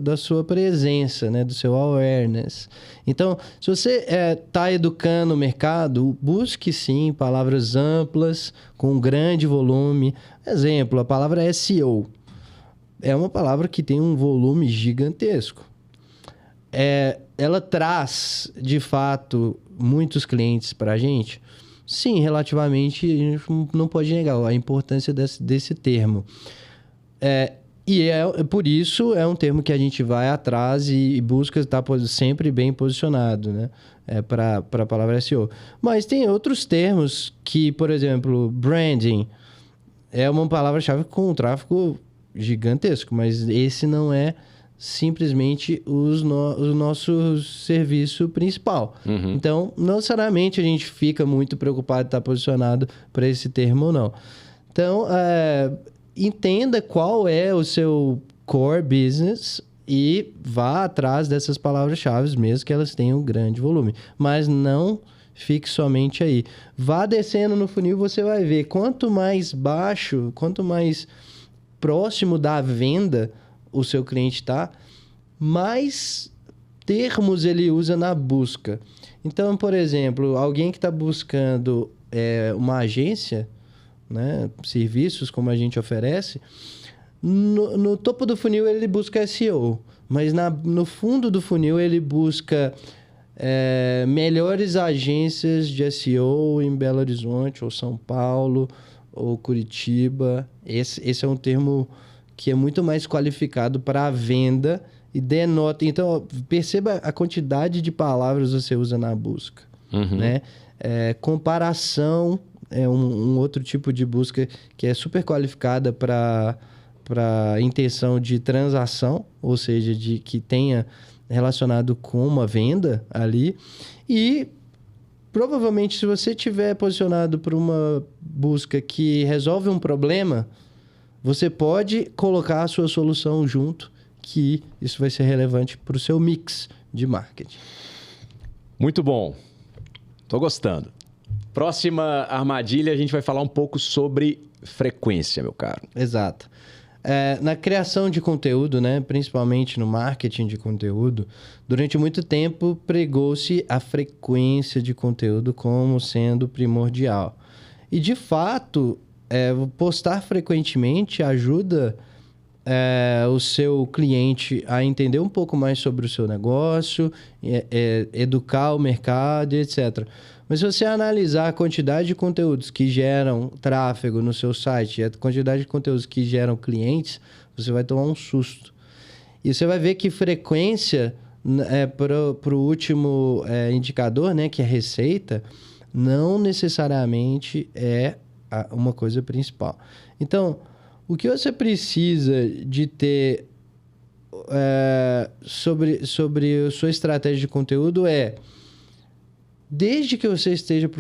da sua presença, né? Do seu awareness. Então, se você está educando o mercado, busque sim palavras amplas, com grande volume. Exemplo, a palavra SEO. É uma palavra que tem um volume gigantesco. Ela traz, de fato, muitos clientes para a gente? Sim, relativamente, a gente não pode negar a importância desse termo. E por isso é um termo que a gente vai atrás e busca estar sempre bem posicionado, né? Para a palavra SEO. Mas tem outros termos que, por exemplo, branding é uma palavra-chave com um tráfego gigantesco, mas esse não é simplesmente o nosso serviço principal. Então, não necessariamente a gente fica muito preocupado de estar posicionado para esse termo ou não. Então, entenda qual é o seu core business e vá atrás dessas palavras-chave, mesmo que elas tenham grande volume. Mas não fique somente aí. Vá descendo no funil, você vai ver. Quanto mais baixo, quanto mais próximo da venda o seu cliente está, mais termos ele usa na busca. Então, por exemplo, alguém que está buscando uma agência, né, serviços como a gente oferece, no topo do funil ele busca SEO, mas no fundo do funil ele busca melhores agências de SEO em Belo Horizonte, ou São Paulo, ou Curitiba. Esse é um termo que é muito mais qualificado para a venda e denota. Então, perceba a quantidade de palavras que você usa na busca. Né? Comparação é um outro tipo de busca que é super qualificada para intenção de transação, ou seja, de que tenha relacionado com uma venda ali. E provavelmente, se você estiver posicionado para uma busca que resolve um problema, você pode colocar a sua solução junto, que isso vai ser relevante para o seu mix de marketing. Muito bom. Estou gostando. Próxima armadilha, a gente vai falar um pouco sobre frequência, meu caro. Exato. Na criação de conteúdo, né, principalmente no marketing de conteúdo, durante muito tempo pregou-se a frequência de conteúdo como sendo primordial. E, de fato, postar frequentemente ajuda o seu cliente a entender um pouco mais sobre o seu negócio, educar o mercado, etc. Mas se você analisar a quantidade de conteúdos que geram tráfego no seu site e a quantidade de conteúdos que geram clientes, você vai tomar um susto. E você vai ver que frequência, para o último indicador, né, que é receita, não necessariamente é uma coisa principal. Então, o que você precisa de ter sobre a sua estratégia de conteúdo desde que você esteja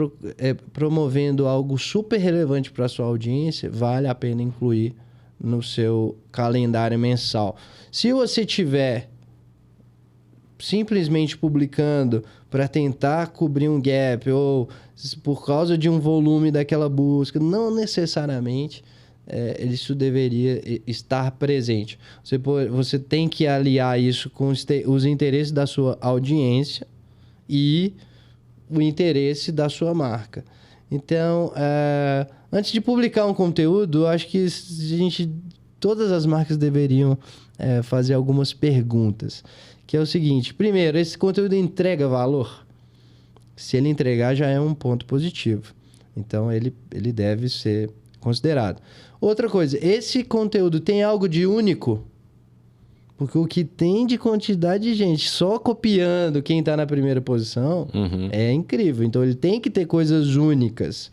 promovendo algo super relevante para a sua audiência, vale a pena incluir no seu calendário mensal. Se você tiver simplesmente publicando para tentar cobrir um gap ou por causa de um volume daquela busca, não necessariamente isso deveria estar presente. Você tem que aliar isso com os interesses da sua audiência e o interesse da sua marca. Então, antes de publicar um conteúdo, eu acho que todas as marcas deveriam fazer algumas perguntas, que é o seguinte: primeiro, esse conteúdo entrega valor? Se ele entregar, já é um ponto positivo. Então, ele deve ser considerado. Outra coisa, esse conteúdo tem algo de único? Porque o que tem de quantidade de gente só copiando quem está na primeira posição é incrível. Então, ele tem que ter coisas únicas.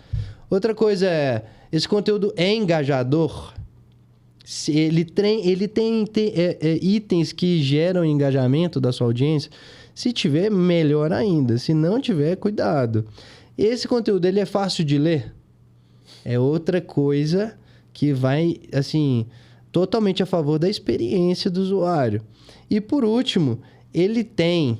Outra coisa esse conteúdo é engajador? Se ele tem itens que geram engajamento da sua audiência? Se tiver, melhor ainda. Se não tiver, cuidado. Esse conteúdo, ele é fácil de ler? É outra coisa que vai, assim, totalmente a favor da experiência do usuário. E, por último, ele tem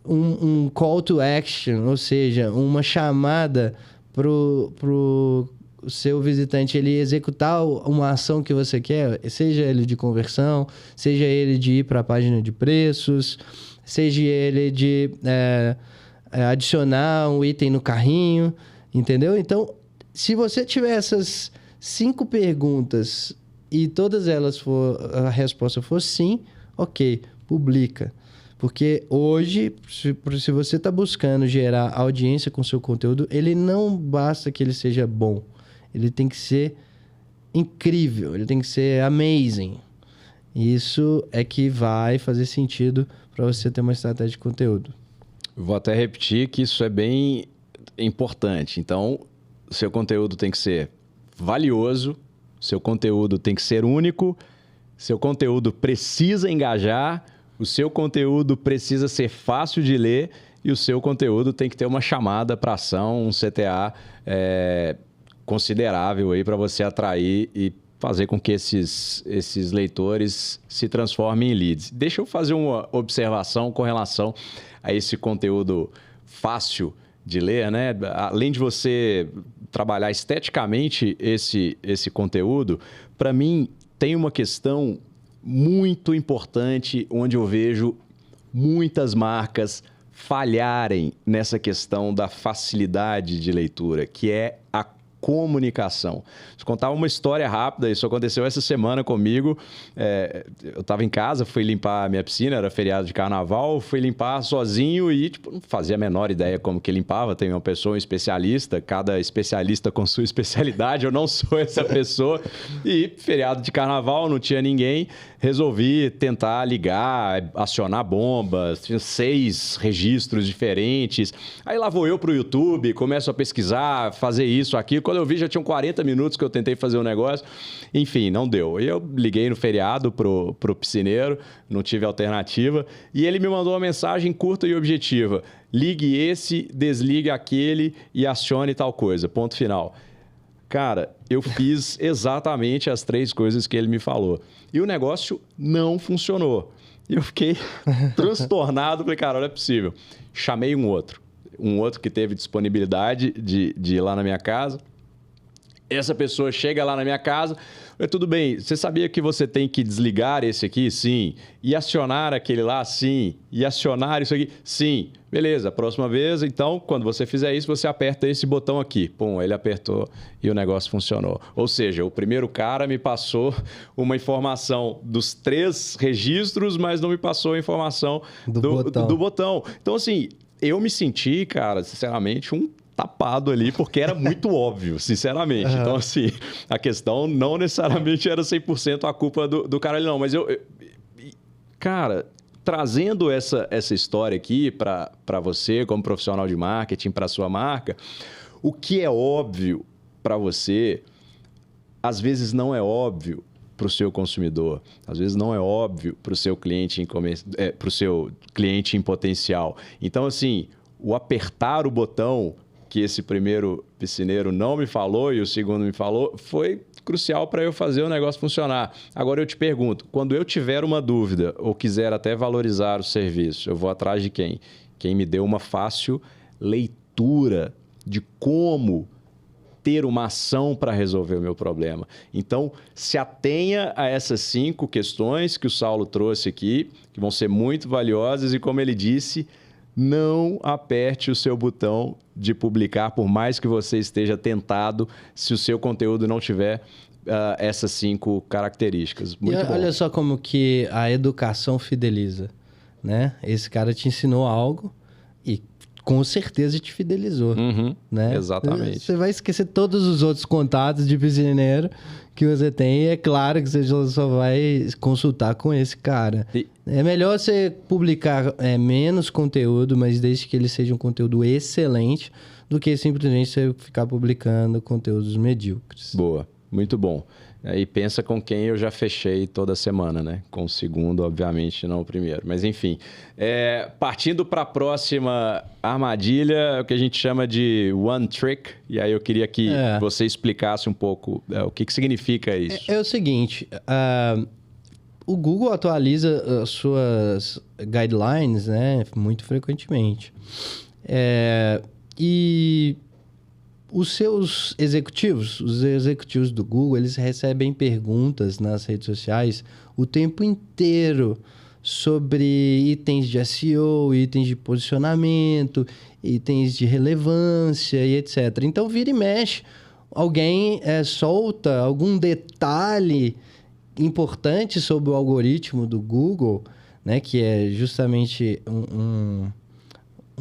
um call to action, ou seja, uma chamada pro seu visitante ele executar uma ação que você quer, seja ele de conversão, seja ele de ir para a página de preços, seja ele de adicionar um item no carrinho, entendeu? Então, se você tiver essas 5 perguntas e todas elas a resposta for sim, ok, publica. Porque hoje, se você está buscando gerar audiência com seu conteúdo, ele não basta que ele seja bom. Ele tem que ser incrível, ele tem que ser amazing. Isso é que vai fazer sentido para você ter uma estratégia de conteúdo. Vou até repetir que isso é bem importante. Então, seu conteúdo tem que ser valioso, Seu conteúdo tem que ser único, seu conteúdo precisa engajar, o seu conteúdo precisa ser fácil de ler e o seu conteúdo tem que ter uma chamada para ação, um CTA considerável aí para você atrair e fazer com que esses leitores se transformem em leads. Deixa eu fazer uma observação com relação a esse conteúdo fácil de ler, né? Além de você trabalhar esteticamente esse conteúdo, para mim tem uma questão muito importante onde eu vejo muitas marcas falharem nessa questão da facilidade de leitura, que é a comunicação. Vou contar uma história rápida, isso aconteceu essa semana comigo. Eu estava em casa, fui limpar a minha piscina, era feriado de carnaval, fui limpar sozinho e não fazia a menor ideia como que limpava. Tem uma pessoa, um especialista, cada especialista com sua especialidade, eu não sou essa pessoa. E feriado de carnaval, não tinha ninguém, resolvi tentar ligar, acionar bombas, tinha 6 registros diferentes. Aí lá vou eu para o YouTube, começo a pesquisar, fazer isso, aquilo. Quando eu vi, já tinham 40 minutos que eu tentei fazer o negócio. Enfim, não deu. E eu liguei no feriado pro piscineiro, não tive alternativa. E ele me mandou uma mensagem curta e objetiva. Ligue esse, desligue aquele e acione tal coisa. Ponto final. Cara, eu fiz exatamente as 3 coisas que ele me falou. E o negócio não funcionou. E eu fiquei transtornado. Falei, cara, não é possível. Chamei um outro que teve disponibilidade de ir lá na minha casa. Essa pessoa chega lá na minha casa, tudo bem, você sabia que você tem que desligar esse aqui? Sim. E acionar aquele lá? Sim. E acionar isso aqui? Sim. Beleza, próxima vez, então, quando você fizer isso, você aperta esse botão aqui. Pum, ele apertou e o negócio funcionou. Ou seja, o primeiro cara me passou uma informação dos 3 registros, mas não me passou a informação do botão. Então, assim, eu me senti, cara, sinceramente, um tapado ali, porque era muito óbvio, sinceramente. Então, assim, a questão não necessariamente era 100% a culpa do cara ali, não. Mas cara, trazendo essa história aqui para você, como profissional de marketing, para sua marca, o que é óbvio para você, às vezes não é óbvio para o seu consumidor, às vezes não é óbvio para o seu cliente em potencial. Então, assim, o apertar o botão que esse primeiro piscineiro não me falou e o segundo me falou, foi crucial para eu fazer o negócio funcionar. Agora eu te pergunto, quando eu tiver uma dúvida ou quiser até valorizar o serviço, eu vou atrás de quem? Quem me deu uma fácil leitura de como ter uma ação para resolver o meu problema. Então, se atenha a essas 5 questões que o Saulo trouxe aqui, que vão ser muito valiosas e, como ele disse, não aperte o seu botão de publicar, por mais que você esteja tentado, se o seu conteúdo não tiver essas 5 características. Muito bom. Olha só como que a educação fideliza, né? Esse cara te ensinou algo e com certeza te fidelizou, né? Exatamente. Você vai esquecer todos os outros contatos de piscineiro que você tem e é claro que você só vai consultar com esse cara. É melhor você publicar menos conteúdo, mas desde que ele seja um conteúdo excelente, do que simplesmente você ficar publicando conteúdos medíocres. Boa, muito bom. E pensa com quem eu já fechei toda semana, né? Com o segundo, obviamente, não o primeiro. Mas, enfim. Partindo para a próxima armadilha, o que a gente chama de one trick. E aí eu queria que você explicasse um pouco o que significa isso. É o seguinte, o Google atualiza as suas guidelines, né? Muito frequentemente. E os seus executivos, os executivos do Google, eles recebem perguntas nas redes sociais o tempo inteiro sobre itens de SEO, itens de posicionamento, itens de relevância e etc. Então, vira e mexe, alguém solta algum detalhe importante sobre o algoritmo do Google, né, que é justamente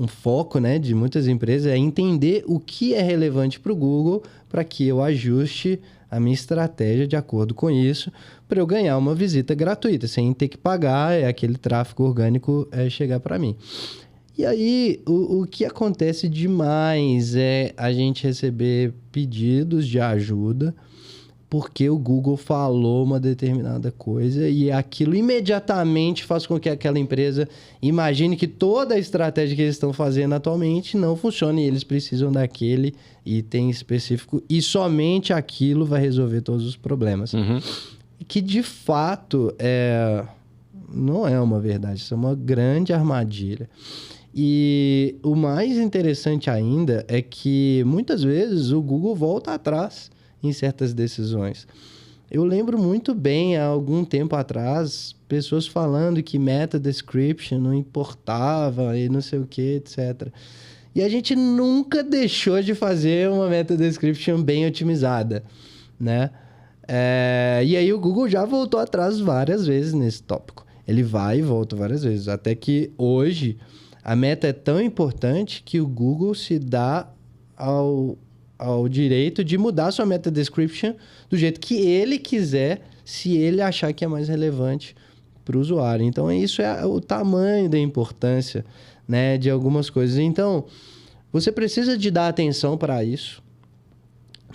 um foco, né, de muitas empresas, é entender o que é relevante para o Google para que eu ajuste a minha estratégia de acordo com isso, para eu ganhar uma visita gratuita, sem ter que pagar aquele tráfego orgânico chegar para mim. E aí, o que acontece demais é a gente receber pedidos de ajuda porque o Google falou uma determinada coisa e aquilo imediatamente faz com que aquela empresa imagine que toda a estratégia que eles estão fazendo atualmente não funciona e eles precisam daquele item específico e somente aquilo vai resolver todos os problemas. Que, de fato, não é uma verdade, isso é uma grande armadilha. E o mais interessante ainda é que, muitas vezes, o Google volta atrás em certas decisões. Eu lembro muito bem, há algum tempo atrás, pessoas falando que meta description não importava e não sei o que, etc. E a gente nunca deixou de fazer uma meta description bem otimizada, né? E aí o Google já voltou atrás várias vezes nesse tópico. Ele vai e volta várias vezes, até que hoje a meta é tão importante que o Google se dá ao direito de mudar sua meta description do jeito que ele quiser, se ele achar que é mais relevante para o usuário. Então, isso é o tamanho da importância, né, de algumas coisas. Então, você precisa de dar atenção para isso,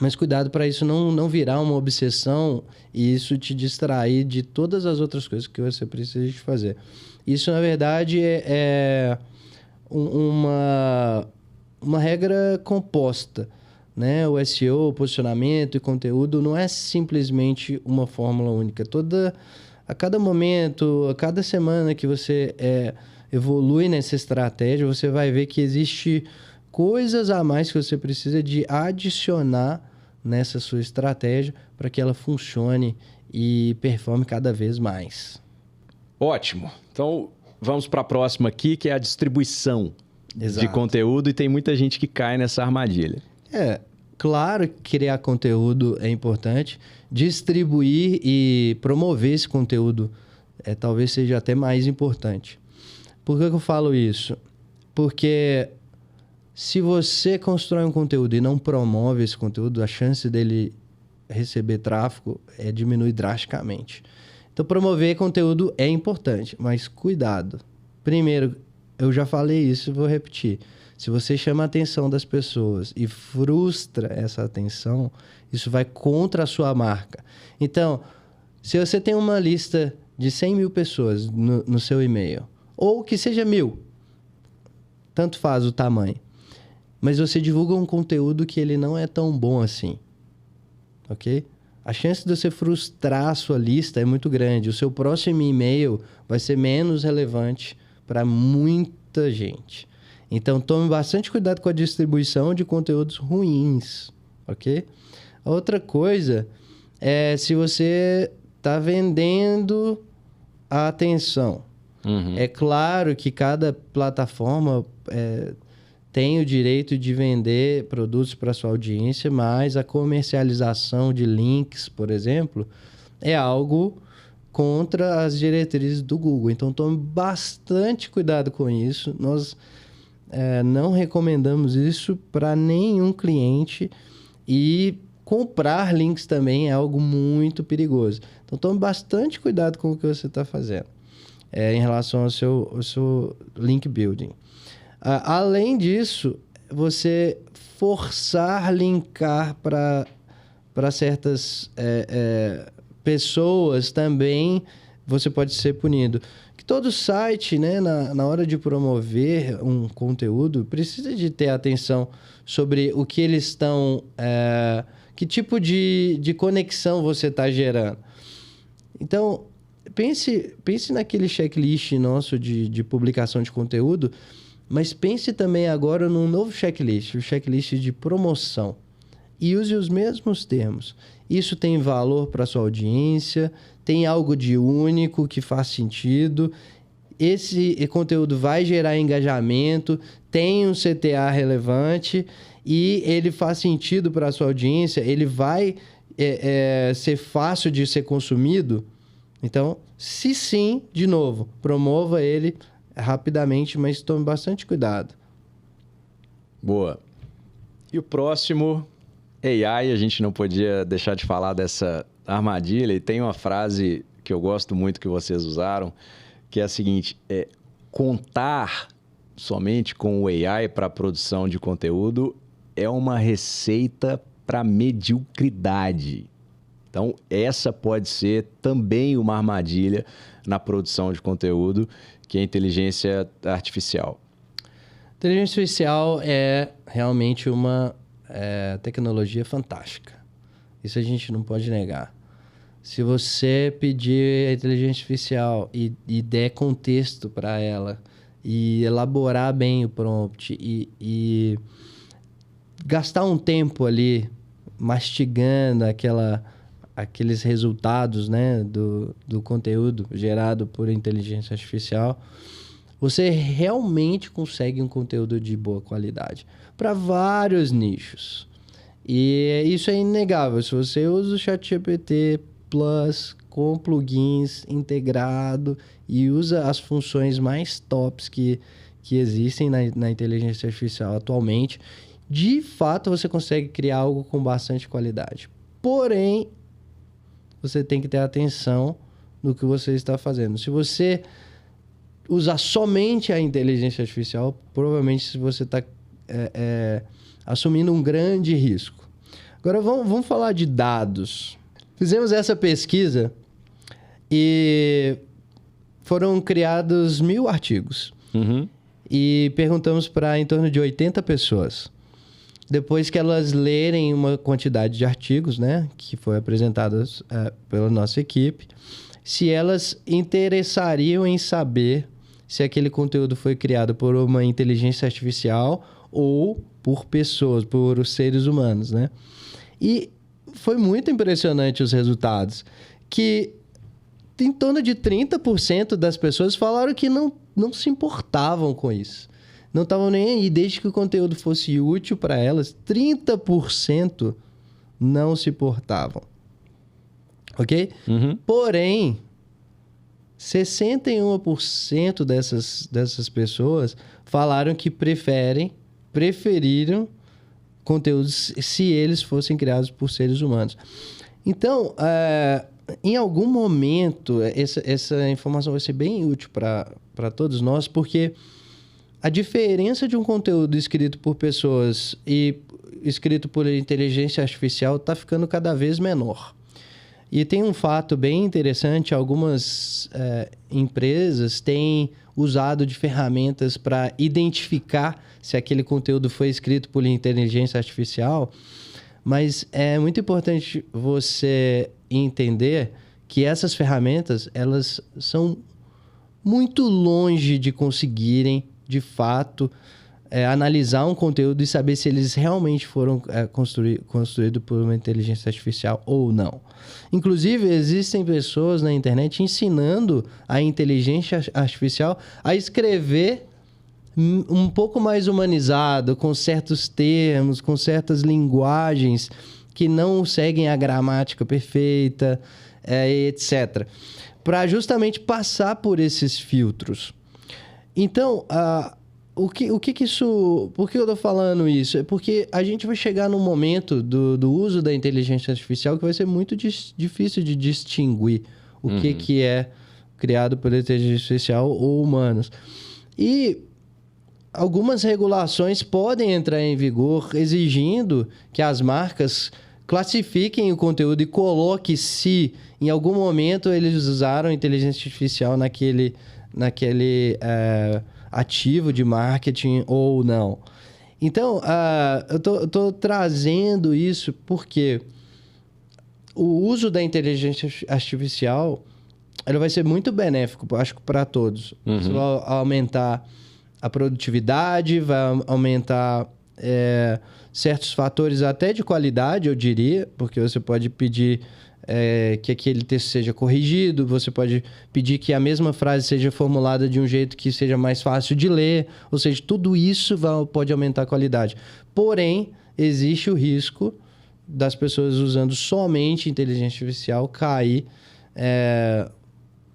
mas cuidado para isso não virar uma obsessão e isso te distrair de todas as outras coisas que você precisa de fazer. Isso, na verdade, é uma regra composta, né? O SEO, o posicionamento e conteúdo não é simplesmente uma fórmula única. A cada momento, a cada semana que você evolui nessa estratégia, você vai ver que existe coisas a mais que você precisa de adicionar nessa sua estratégia para que ela funcione e performe cada vez mais. Ótimo. Então, vamos para a próxima aqui, que é a distribuição Exato. de conteúdo, e tem muita gente que cai nessa armadilha. Claro que criar conteúdo é importante, distribuir e promover esse conteúdo talvez seja até mais importante. Por que eu falo isso? Porque se você constrói um conteúdo e não promove esse conteúdo, a chance dele receber tráfego diminui drasticamente. Então, promover conteúdo é importante, mas cuidado. Primeiro, eu já falei isso e vou repetir. Se você chama a atenção das pessoas e frustra essa atenção, isso vai contra a sua marca. Então, se você tem uma lista de 100 mil pessoas no seu e-mail, ou que seja 1.000, tanto faz o tamanho, mas você divulga um conteúdo que ele não é tão bom assim, ok? A chance de você frustrar a sua lista é muito grande. O seu próximo e-mail vai ser menos relevante para muita gente. Então, tome bastante cuidado com a distribuição de conteúdos ruins, ok? Outra coisa é se você está vendendo a atenção. É claro que cada plataforma tem o direito de vender produtos para sua audiência, mas a comercialização de links, por exemplo, é algo contra as diretrizes do Google. Então, tome bastante cuidado com isso. Nós não recomendamos isso para nenhum cliente e comprar links também é algo muito perigoso. Então, tome bastante cuidado com o que você está fazendo em relação ao seu link building. Além disso, você forçar linkar para certas pessoas também, você pode ser punido. Que todo site, né, na hora de promover um conteúdo, precisa de ter atenção sobre o que eles estão... que tipo de conexão você está gerando. Então, pense naquele checklist nosso de publicação de conteúdo, mas pense também agora num novo checklist, o checklist de promoção. E use os mesmos termos. Isso tem valor para a sua audiência, tem algo de único que faz sentido, esse conteúdo vai gerar engajamento, tem um CTA relevante e ele faz sentido para a sua audiência, ele vai ser fácil de ser consumido. Então, se sim, de novo, promova ele rapidamente, mas tome bastante cuidado. Boa. E o próximo, AI, a gente não podia deixar de falar dessa armadilha, e tem uma frase que eu gosto muito que vocês usaram, que é a seguinte: contar somente com o AI para a produção de conteúdo é uma receita para mediocridade. Então, essa pode ser também uma armadilha na produção de conteúdo, que é a inteligência artificial. Inteligência artificial é realmente uma tecnologia fantástica. Isso a gente não pode negar. Se você pedir a inteligência artificial e der contexto para ela, e elaborar bem o prompt, e gastar um tempo ali mastigando aqueles resultados, né, do conteúdo gerado por inteligência artificial, você realmente consegue um conteúdo de boa qualidade para vários nichos. E isso é inegável. Se você usa o ChatGPT Plus com plugins integrado e usa as funções mais tops que existem na inteligência artificial atualmente, de fato você consegue criar algo com bastante qualidade. Porém, você tem que ter atenção no que você está fazendo. Se você usar somente a inteligência artificial, provavelmente você está assumindo um grande risco. Agora vamos falar de dados. Fizemos essa pesquisa e foram criados 1.000 artigos. Uhum. E perguntamos para em torno de 80 pessoas. Depois que elas lerem uma quantidade de artigos, né, que foi apresentadas pela nossa equipe, se elas interessariam em saber se aquele conteúdo foi criado por uma inteligência artificial ou por pessoas, por seres humanos, né? E foi muito impressionante os resultados, que em torno de 30% das pessoas falaram que não se importavam com isso. Não estavam nem aí, desde que o conteúdo fosse útil para elas, 30% não se importavam. Ok? Uhum. Porém, 61% dessas pessoas falaram que preferiram conteúdos se eles fossem criados por seres humanos. Então, em algum momento, essa informação vai ser bem útil para todos nós, porque a diferença de um conteúdo escrito por pessoas e escrito por inteligência artificial está ficando cada vez menor. E tem um fato bem interessante, algumas empresas têm usado de ferramentas para identificar se aquele conteúdo foi escrito por inteligência artificial, mas é muito importante você entender que essas ferramentas, elas são muito longe de conseguirem, de fato, analisar um conteúdo e saber se eles realmente foram construídos por uma inteligência artificial ou não. Inclusive, existem pessoas na internet ensinando a inteligência artificial a escrever um pouco mais humanizado, com certos termos, com certas linguagens que não seguem a gramática perfeita, etc. Para justamente passar por esses filtros. Então, por que eu estou falando isso? É porque a gente vai chegar num momento do uso da inteligência artificial que vai ser muito difícil de distinguir o que é criado por inteligência artificial ou humanos. E algumas regulações podem entrar em vigor exigindo que as marcas classifiquem o conteúdo e coloquem se em algum momento eles usaram inteligência artificial naquele ativo de marketing ou não. Então, eu tô trazendo isso porque o uso da inteligência artificial ele vai ser muito benéfico, acho que para todos. Isso vai aumentar a produtividade, vai aumentar certos fatores até de qualidade, eu diria, porque você pode pedir que aquele texto seja corrigido, você pode pedir que a mesma frase seja formulada de um jeito que seja mais fácil de ler, ou seja, tudo isso pode aumentar a qualidade. Porém, existe o risco das pessoas usando somente inteligência artificial cair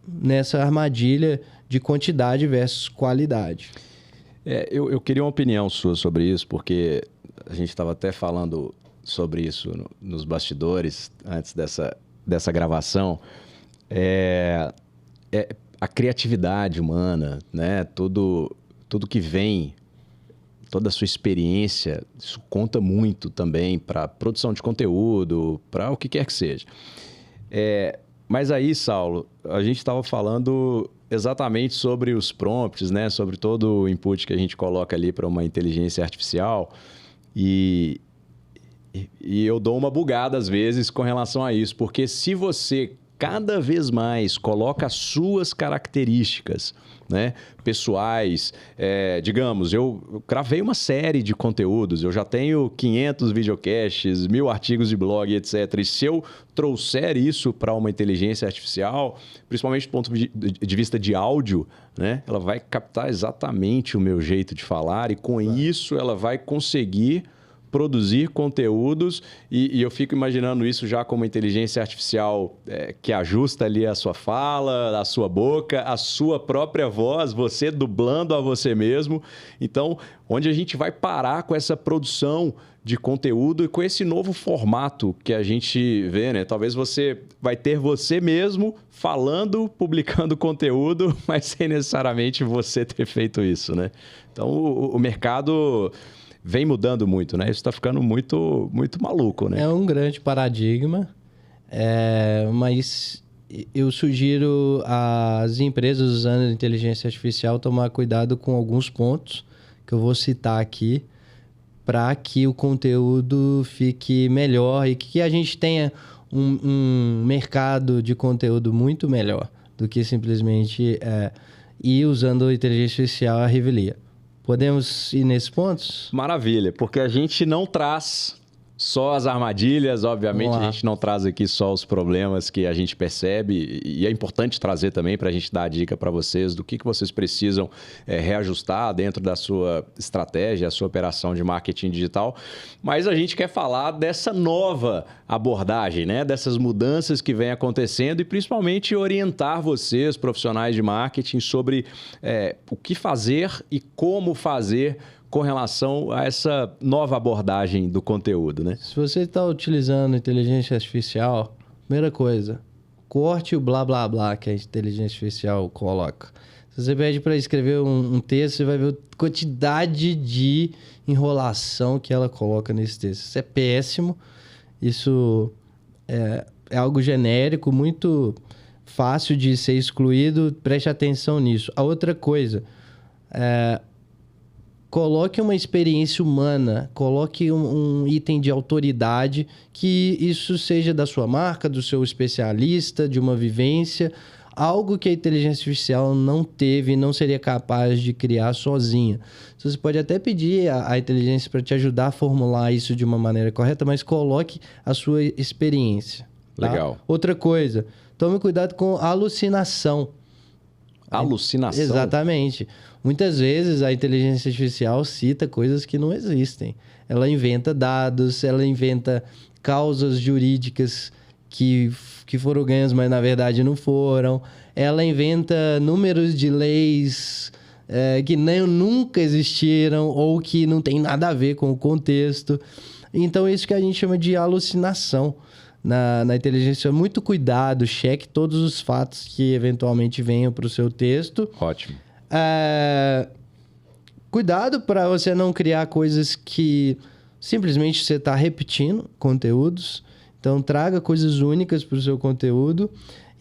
nessa armadilha de quantidade versus qualidade. Eu queria uma opinião sua sobre isso, porque a gente estava até falando sobre isso nos bastidores, antes dessa gravação. A criatividade humana, né? Tudo que vem toda a sua experiência, isso conta muito também para produção de conteúdo, para o que quer que seja. Mas aí, Saulo, a gente estava falando exatamente sobre os prompts, né? Sobre todo o input que a gente coloca ali para uma inteligência artificial. E eu dou uma bugada às vezes com relação a isso, porque se você cada vez mais coloca as suas características, né, pessoais, digamos, eu gravei uma série de conteúdos, eu já tenho 500 videocasts, 1000 artigos de blog, etc. E se eu trouxer isso para uma inteligência artificial, principalmente do ponto de vista de áudio, né, ela vai captar exatamente o meu jeito de falar e com isso ela vai conseguir produzir conteúdos e eu fico imaginando isso já como inteligência artificial que ajusta ali a sua fala, a sua boca, a sua própria voz, você dublando a você mesmo. Então, onde a gente vai parar com essa produção de conteúdo e com esse novo formato que a gente vê, né? Talvez você vai ter você mesmo falando, publicando conteúdo, mas sem necessariamente você ter feito isso, né? Então, o mercado vem mudando muito, né? Isso está ficando muito, muito maluco, né? É um grande paradigma, mas eu sugiro às empresas usando inteligência artificial tomar cuidado com alguns pontos que eu vou citar aqui para que o conteúdo fique melhor e que a gente tenha um mercado de conteúdo muito melhor do que simplesmente ir usando a inteligência artificial à revelia. Podemos ir nesses pontos? Maravilha, porque a gente não traz só as armadilhas, obviamente a gente não traz aqui só os problemas que a gente percebe e é importante trazer também para a gente dar a dica para vocês do que vocês precisam reajustar dentro da sua estratégia, a sua operação de marketing digital, mas a gente quer falar dessa nova abordagem, né? Dessas mudanças que vem acontecendo e principalmente orientar vocês, profissionais de marketing, sobre o que fazer e como fazer com relação a essa nova abordagem do conteúdo, né? Se você está utilizando inteligência artificial, primeira coisa, corte o blá blá blá que a inteligência artificial coloca. Se você pede para escrever um texto, você vai ver a quantidade de enrolação que ela coloca nesse texto. Isso é péssimo. Isso é algo genérico, muito fácil de ser excluído. Preste atenção nisso. A outra coisa coloque uma experiência humana, coloque um item de autoridade, que isso seja da sua marca, do seu especialista, de uma vivência, algo que a inteligência artificial não teve e não seria capaz de criar sozinha. Você pode até pedir a inteligência para te ajudar a formular isso de uma maneira correta, mas coloque a sua experiência. Tá? Legal. Outra coisa, tome cuidado com alucinação. Alucinação? Exatamente. Muitas vezes a inteligência artificial cita coisas que não existem. Ela inventa dados, ela inventa causas jurídicas que foram ganhas, mas na verdade não foram. Ela inventa números de leis que nunca existiram ou que não tem nada a ver com o contexto. Então, isso que a gente chama de alucinação na inteligência. Muito cuidado, cheque todos os fatos que eventualmente venham para o seu texto. Ótimo. Cuidado para você não criar coisas que simplesmente você está repetindo conteúdos. Então, traga coisas únicas para o seu conteúdo.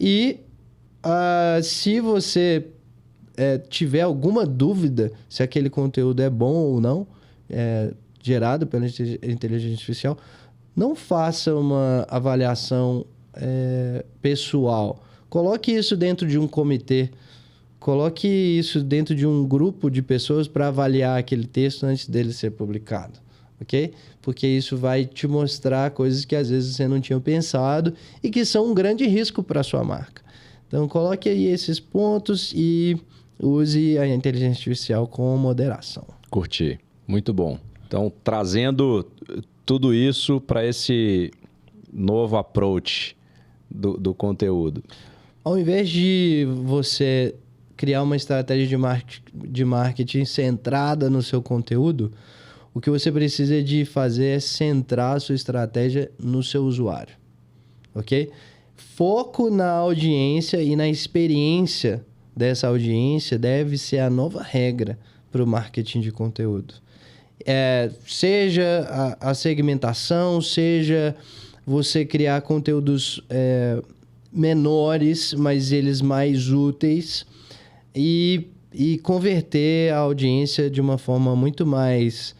E se você tiver alguma dúvida se aquele conteúdo é bom ou não, gerado pela inteligência artificial, não faça uma avaliação pessoal. Coloque isso dentro de um comitê. Coloque isso dentro de um grupo de pessoas para avaliar aquele texto antes dele ser publicado, ok? Porque isso vai te mostrar coisas que às vezes você não tinha pensado e que são um grande risco para a sua marca. Então, coloque aí esses pontos e use a inteligência artificial com moderação. Curti. Muito bom. Então, trazendo tudo isso para esse novo approach do conteúdo. Ao invés de você criar uma estratégia de marketing centrada no seu conteúdo, o que você precisa de fazer é centrar a sua estratégia no seu usuário, ok? Foco na audiência e na experiência dessa audiência deve ser a nova regra para o marketing de conteúdo. Seja a segmentação, seja você criar conteúdos menores, mas eles mais úteis, e converter a audiência de uma forma muito mais,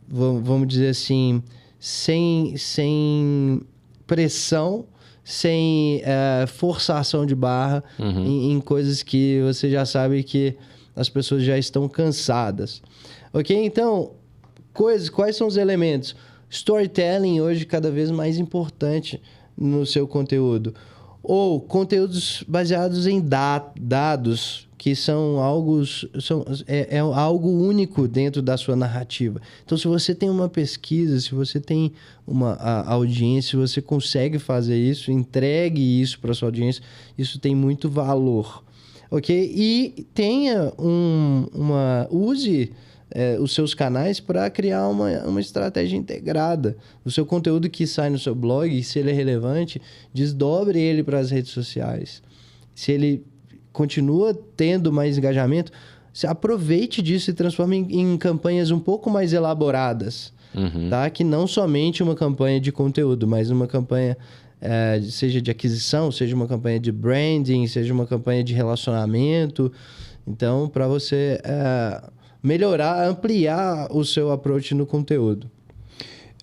vamos dizer assim, sem pressão, sem forçação de barra em coisas que você já sabe que as pessoas já estão cansadas. Ok? Então, quais são os elementos? Storytelling hoje cada vez mais importante no seu conteúdo. Ou conteúdos baseados em dados, que são algo único dentro da sua narrativa. Então, se você tem uma pesquisa, se você tem uma audiência, se você consegue fazer isso, entregue isso para sua audiência, isso tem muito valor. Ok? E use os seus canais para criar uma estratégia integrada. O seu conteúdo que sai no seu blog, se ele é relevante, desdobre ele para as redes sociais. Se ele continua tendo mais engajamento, aproveite disso e transforme em campanhas um pouco mais elaboradas. Tá? Que não somente uma campanha de conteúdo, mas uma campanha seja de aquisição, seja uma campanha de branding, seja uma campanha de relacionamento. Então, para você melhorar, ampliar o seu approach no conteúdo.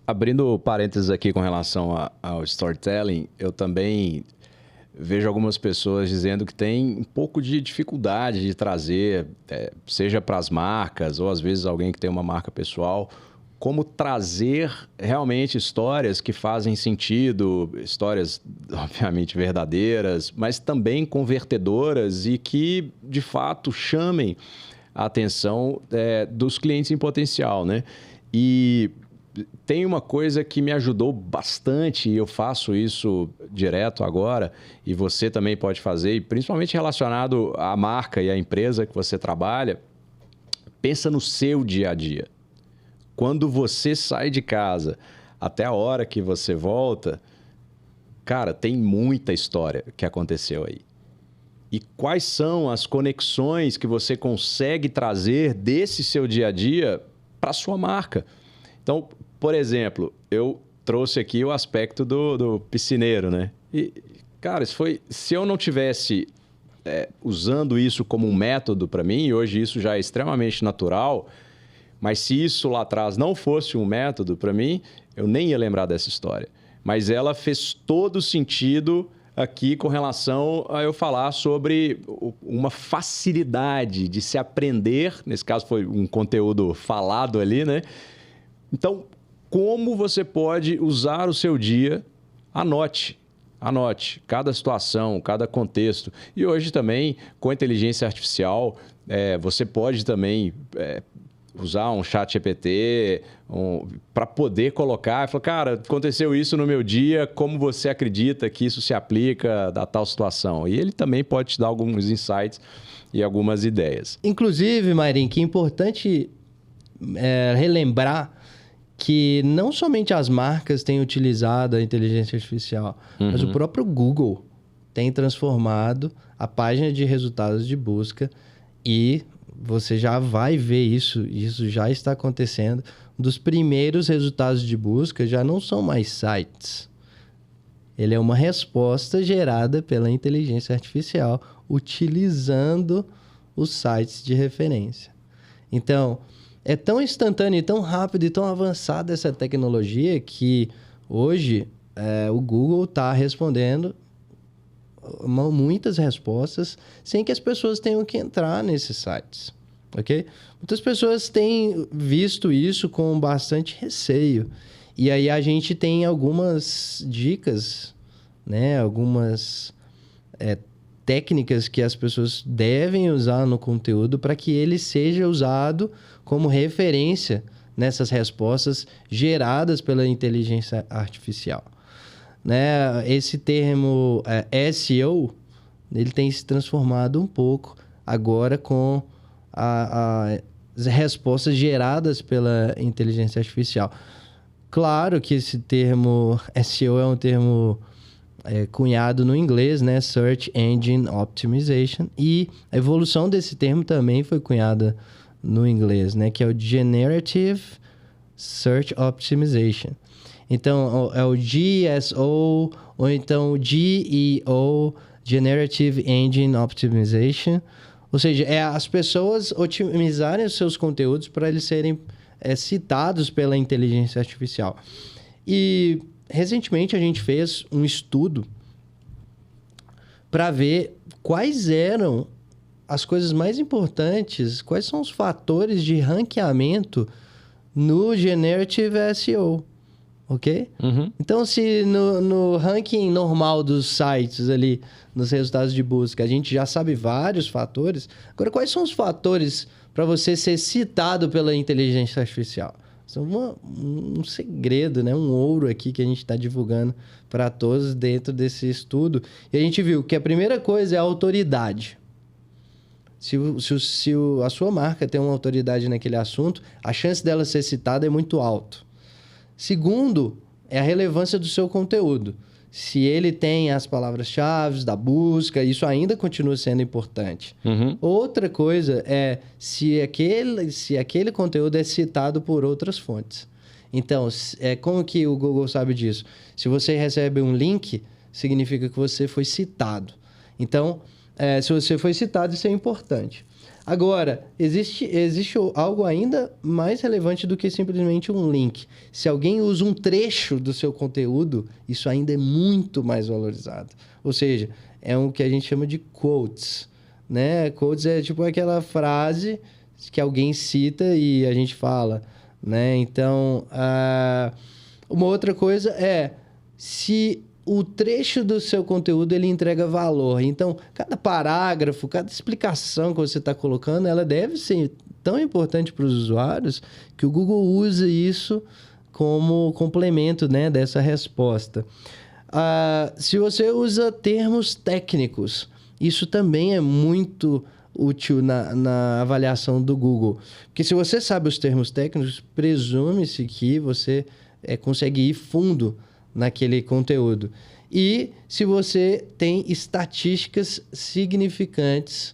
Abrindo parênteses aqui com relação ao storytelling, eu também vejo algumas pessoas dizendo que tem um pouco de dificuldade de trazer, seja para as marcas ou às vezes alguém que tem uma marca pessoal, como trazer realmente histórias que fazem sentido, histórias obviamente verdadeiras, mas também convertedoras e que de fato chamem a atenção dos clientes em potencial, né? E tem uma coisa que me ajudou bastante, e eu faço isso direto agora, e você também pode fazer, e principalmente relacionado à marca e à empresa que você trabalha, pensa no seu dia a dia. Quando você sai de casa até a hora que você volta, cara, tem muita história que aconteceu aí. E quais são as conexões que você consegue trazer desse seu dia a dia para a sua marca? Então, por exemplo, eu trouxe aqui o aspecto do piscineiro, né? E, cara, se eu não tivesse usando isso como um método para mim, e hoje isso já é extremamente natural, mas se isso lá atrás não fosse um método para mim, eu nem ia lembrar dessa história. Mas ela fez todo sentido aqui com relação a eu falar sobre uma facilidade de se aprender, nesse caso foi um conteúdo falado ali, né? Então, como você pode usar o seu dia? Anote cada situação, cada contexto. E hoje também, com a inteligência artificial, você pode também usar um chat GPT para poder colocar e falar, cara, aconteceu isso no meu dia, como você acredita que isso se aplica a tal situação? E ele também pode te dar alguns insights e algumas ideias. Inclusive, Mairim, que é importante relembrar que não somente as marcas têm utilizado a inteligência artificial, mas o próprio Google tem transformado a página de resultados de busca e você já vai ver isso já está acontecendo. Um dos primeiros resultados de busca já não são mais sites. Ele é uma resposta gerada pela inteligência artificial utilizando os sites de referência. Então, é tão instantâneo, tão rápido e tão avançada essa tecnologia que hoje o Google está respondendo muitas respostas sem que as pessoas tenham que entrar nesses sites, ok? Muitas pessoas têm visto isso com bastante receio. E aí a gente tem algumas dicas, né? Algumas técnicas que as pessoas devem usar no conteúdo para que ele seja usado como referência nessas respostas geradas pela inteligência artificial. Né? Esse termo SEO, ele tem se transformado um pouco agora com as respostas geradas pela inteligência artificial. Claro que esse termo SEO é um termo cunhado no inglês, né? Search Engine Optimization, e a evolução desse termo também foi cunhada no inglês, né? Que é o Generative Search Optimization. Então, é o GSO ou então GEO, Generative Engine Optimization. Ou seja, é as pessoas otimizarem os seus conteúdos para eles serem citados pela inteligência artificial. E, recentemente, a gente fez um estudo para ver quais eram as coisas mais importantes, quais são os fatores de ranqueamento no Generative SEO, ok? Então, se no ranking normal dos sites ali, nos resultados de busca, a gente já sabe vários fatores, agora, quais são os fatores para você ser citado pela inteligência artificial? Isso é um segredo, né? Um ouro aqui que a gente está divulgando para todos dentro desse estudo. E a gente viu que a primeira coisa é a autoridade. Se a sua marca tem uma autoridade naquele assunto, a chance dela ser citada é muito alta. Segundo, é a relevância do seu conteúdo. Se ele tem as palavras-chave da busca, isso ainda continua sendo importante. Outra coisa é se aquele conteúdo é citado por outras fontes. Então, como que o Google sabe disso? Se você recebe um link, significa que você foi citado. Então, se você foi citado, isso é importante. Agora, existe algo ainda mais relevante do que simplesmente um link. Se alguém usa um trecho do seu conteúdo, isso ainda é muito mais valorizado. Ou seja, é o que a gente chama de quotes, né? Quotes é tipo aquela frase que alguém cita e a gente fala, né? Então, uma outra coisa é se o trecho do seu conteúdo ele entrega valor. Então, cada parágrafo, cada explicação que você está colocando, ela deve ser tão importante para os usuários que o Google usa isso como complemento, né, dessa resposta. Se você usa termos técnicos, isso também é muito útil na avaliação do Google. Porque se você sabe os termos técnicos, presume-se que você consegue ir fundo naquele conteúdo. E se você tem estatísticas significantes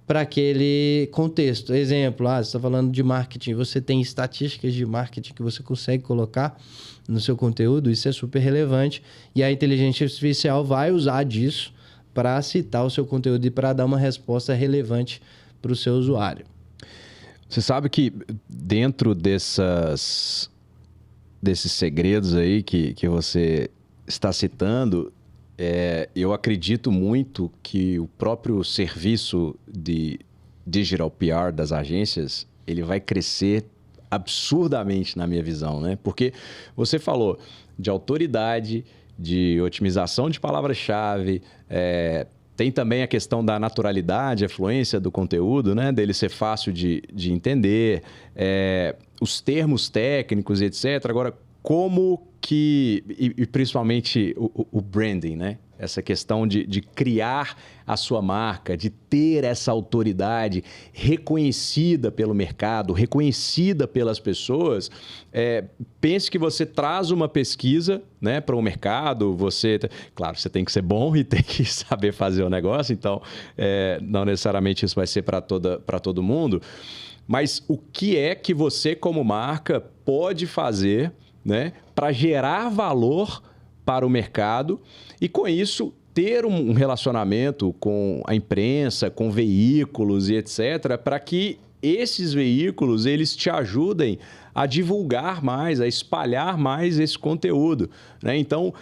para aquele contexto. Exemplo, você está falando de marketing, você tem estatísticas de marketing que você consegue colocar no seu conteúdo, isso é super relevante. E a inteligência artificial vai usar disso para citar o seu conteúdo e para dar uma resposta relevante para o seu usuário. Você sabe que dentro desses segredos aí que você está citando, eu acredito muito que o próprio serviço de Digital PR das agências, ele vai crescer absurdamente na minha visão, né? Porque você falou de autoridade, de otimização de palavras-chave, tem também a questão da naturalidade, a fluência do conteúdo, né? Dele ser fácil de entender, os termos técnicos, etc. Agora, como que... E principalmente o branding, né? Essa questão de criar a sua marca, de ter essa autoridade reconhecida pelo mercado, reconhecida pelas pessoas. Pense que você traz uma pesquisa, né, para o mercado. Claro, você tem que ser bom e tem que saber fazer o negócio. Então, não necessariamente isso vai ser para todo mundo. Mas o que é que você, como marca, pode fazer, né, para gerar valor para o mercado e, com isso, ter um relacionamento com a imprensa, com veículos e etc., para que esses veículos eles te ajudem a divulgar mais, a espalhar mais esse conteúdo, né? Então,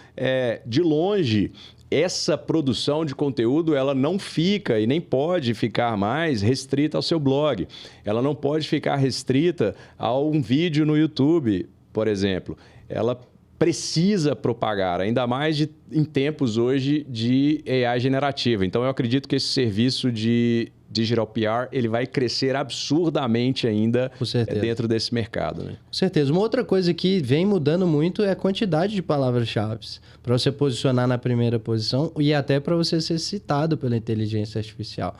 de longe, essa produção de conteúdo ela não fica e nem pode ficar mais restrita ao seu blog. Ela não pode ficar restrita a um vídeo no YouTube, por exemplo. Ela precisa propagar, ainda mais em tempos hoje de AI generativa. Então, eu acredito que esse serviço de Digital PR ele vai crescer absurdamente ainda dentro desse mercado, né? Com certeza. Uma outra coisa que vem mudando muito é a quantidade de palavras-chave para você posicionar na primeira posição e até para você ser citado pela inteligência artificial.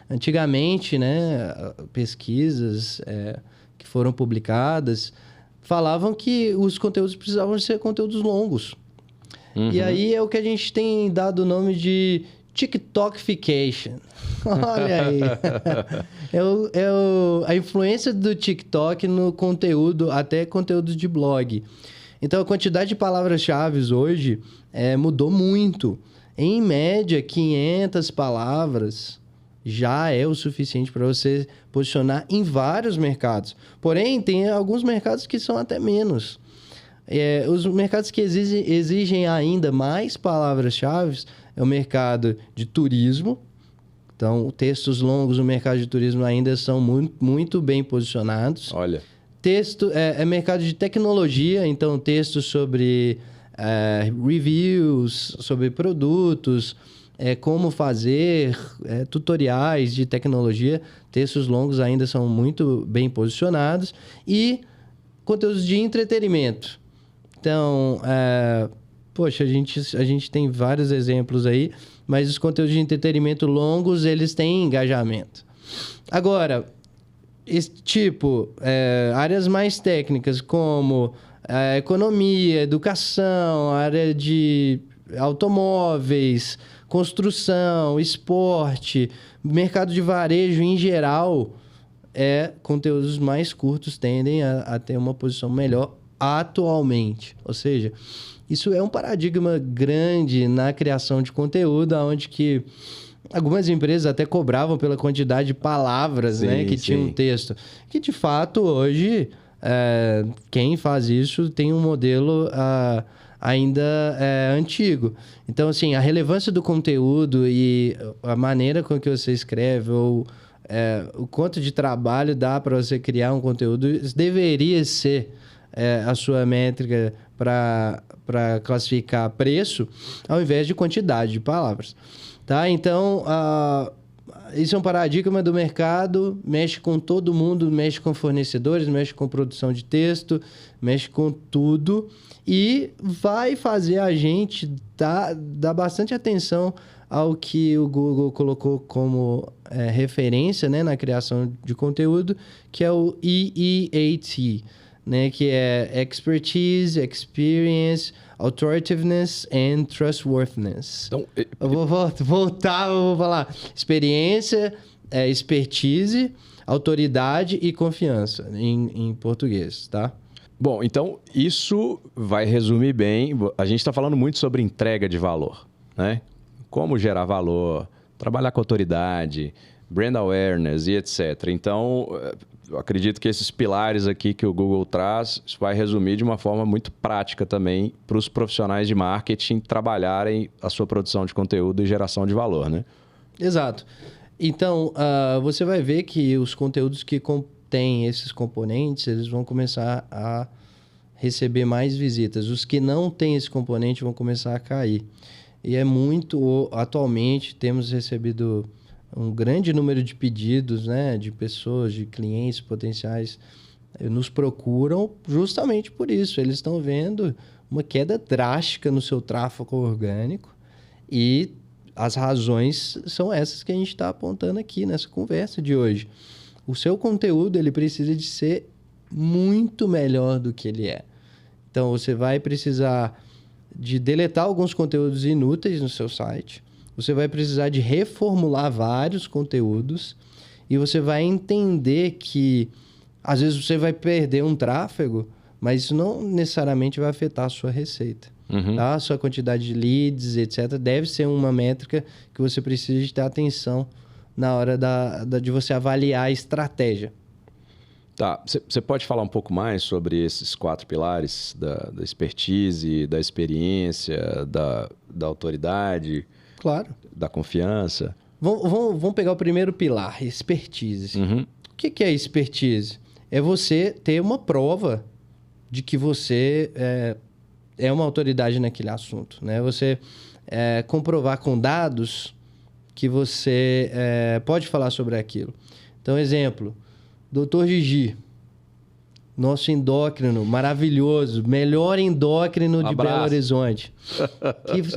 Antigamente, né, pesquisas que foram publicadas falavam que os conteúdos precisavam ser conteúdos longos. E aí é o que a gente tem dado o nome de TikTokification. Olha aí. A influência do TikTok no conteúdo, até conteúdo de blog. Então, a quantidade de palavras-chave hoje mudou muito. Em média, 500 palavras já é o suficiente para você posicionar em vários mercados. Porém, tem alguns mercados que são até menos. Os mercados que exigem ainda mais palavras-chave é o mercado de turismo. Então, textos longos no mercado de turismo ainda são muito bem posicionados. Olha. Texto é mercado de tecnologia, então textos sobre reviews, sobre produtos, como fazer, tutoriais de tecnologia. Textos longos ainda são muito bem posicionados. E conteúdos de entretenimento. Então, poxa, a gente tem vários exemplos aí, mas os conteúdos de entretenimento longos, eles têm engajamento. Agora, áreas mais técnicas como economia, educação, área de automóveis, construção, esporte, mercado de varejo em geral, conteúdos mais curtos tendem a ter uma posição melhor atualmente. Ou seja, isso é um paradigma grande na criação de conteúdo, onde que algumas empresas até cobravam pela quantidade de palavras, né, que tinha um texto. Que, de fato, hoje, quem faz isso tem um modelo ainda antigo. Então, assim, a relevância do conteúdo e a maneira com que você escreve ou o quanto de trabalho dá para você criar um conteúdo, isso deveria ser a sua métrica para classificar preço, ao invés de quantidade de palavras. Tá? Então, isso é um paradigma do mercado, mexe com todo mundo, mexe com fornecedores, mexe com produção de texto, mexe com tudo e vai fazer a gente dar bastante atenção ao que o Google colocou como referência, né, na criação de conteúdo, que é o EEAT, né, que é Expertise, Experience, Authoritativeness and Trustworthiness. Então, eu vou vou falar. Experiência, expertise, autoridade e confiança em português, tá? Bom, então isso vai resumir bem. A gente está falando muito sobre entrega de valor, né? Como gerar valor, trabalhar com autoridade, brand awareness e etc. Então, eu acredito que esses pilares aqui que o Google traz, isso vai resumir de uma forma muito prática também para os profissionais de marketing trabalharem a sua produção de conteúdo e geração de valor, né? Exato. Então, você vai ver que os conteúdos que contêm esses componentes, eles vão começar a receber mais visitas. Os que não têm esse componente vão começar a cair. E atualmente, temos recebido um grande número de pedidos, né, de pessoas, de clientes potenciais, nos procuram justamente por isso. Eles estão vendo uma queda drástica no seu tráfego orgânico e as razões são essas que a gente está apontando aqui nessa conversa de hoje. O seu conteúdo ele precisa de ser muito melhor do que ele é. Então, você vai precisar de deletar alguns conteúdos inúteis no seu site. Você vai precisar de reformular vários conteúdos e você vai entender que, às vezes, você vai perder um tráfego, mas isso não necessariamente vai afetar a sua receita. Tá? A sua quantidade de leads, etc. Deve ser uma métrica que você precisa de ter atenção na hora de você avaliar a estratégia. Tá. Você pode falar um pouco mais sobre esses 4 pilares da expertise, da experiência, da autoridade? Claro. Da confiança? Vamos pegar o primeiro pilar, expertise. O que é expertise? É você ter uma prova de que você é uma autoridade naquele assunto, né? Você comprovar com dados que você pode falar sobre aquilo. Então, exemplo, Dr. Gigi, nosso endócrino maravilhoso, melhor endócrino de Belo Horizonte,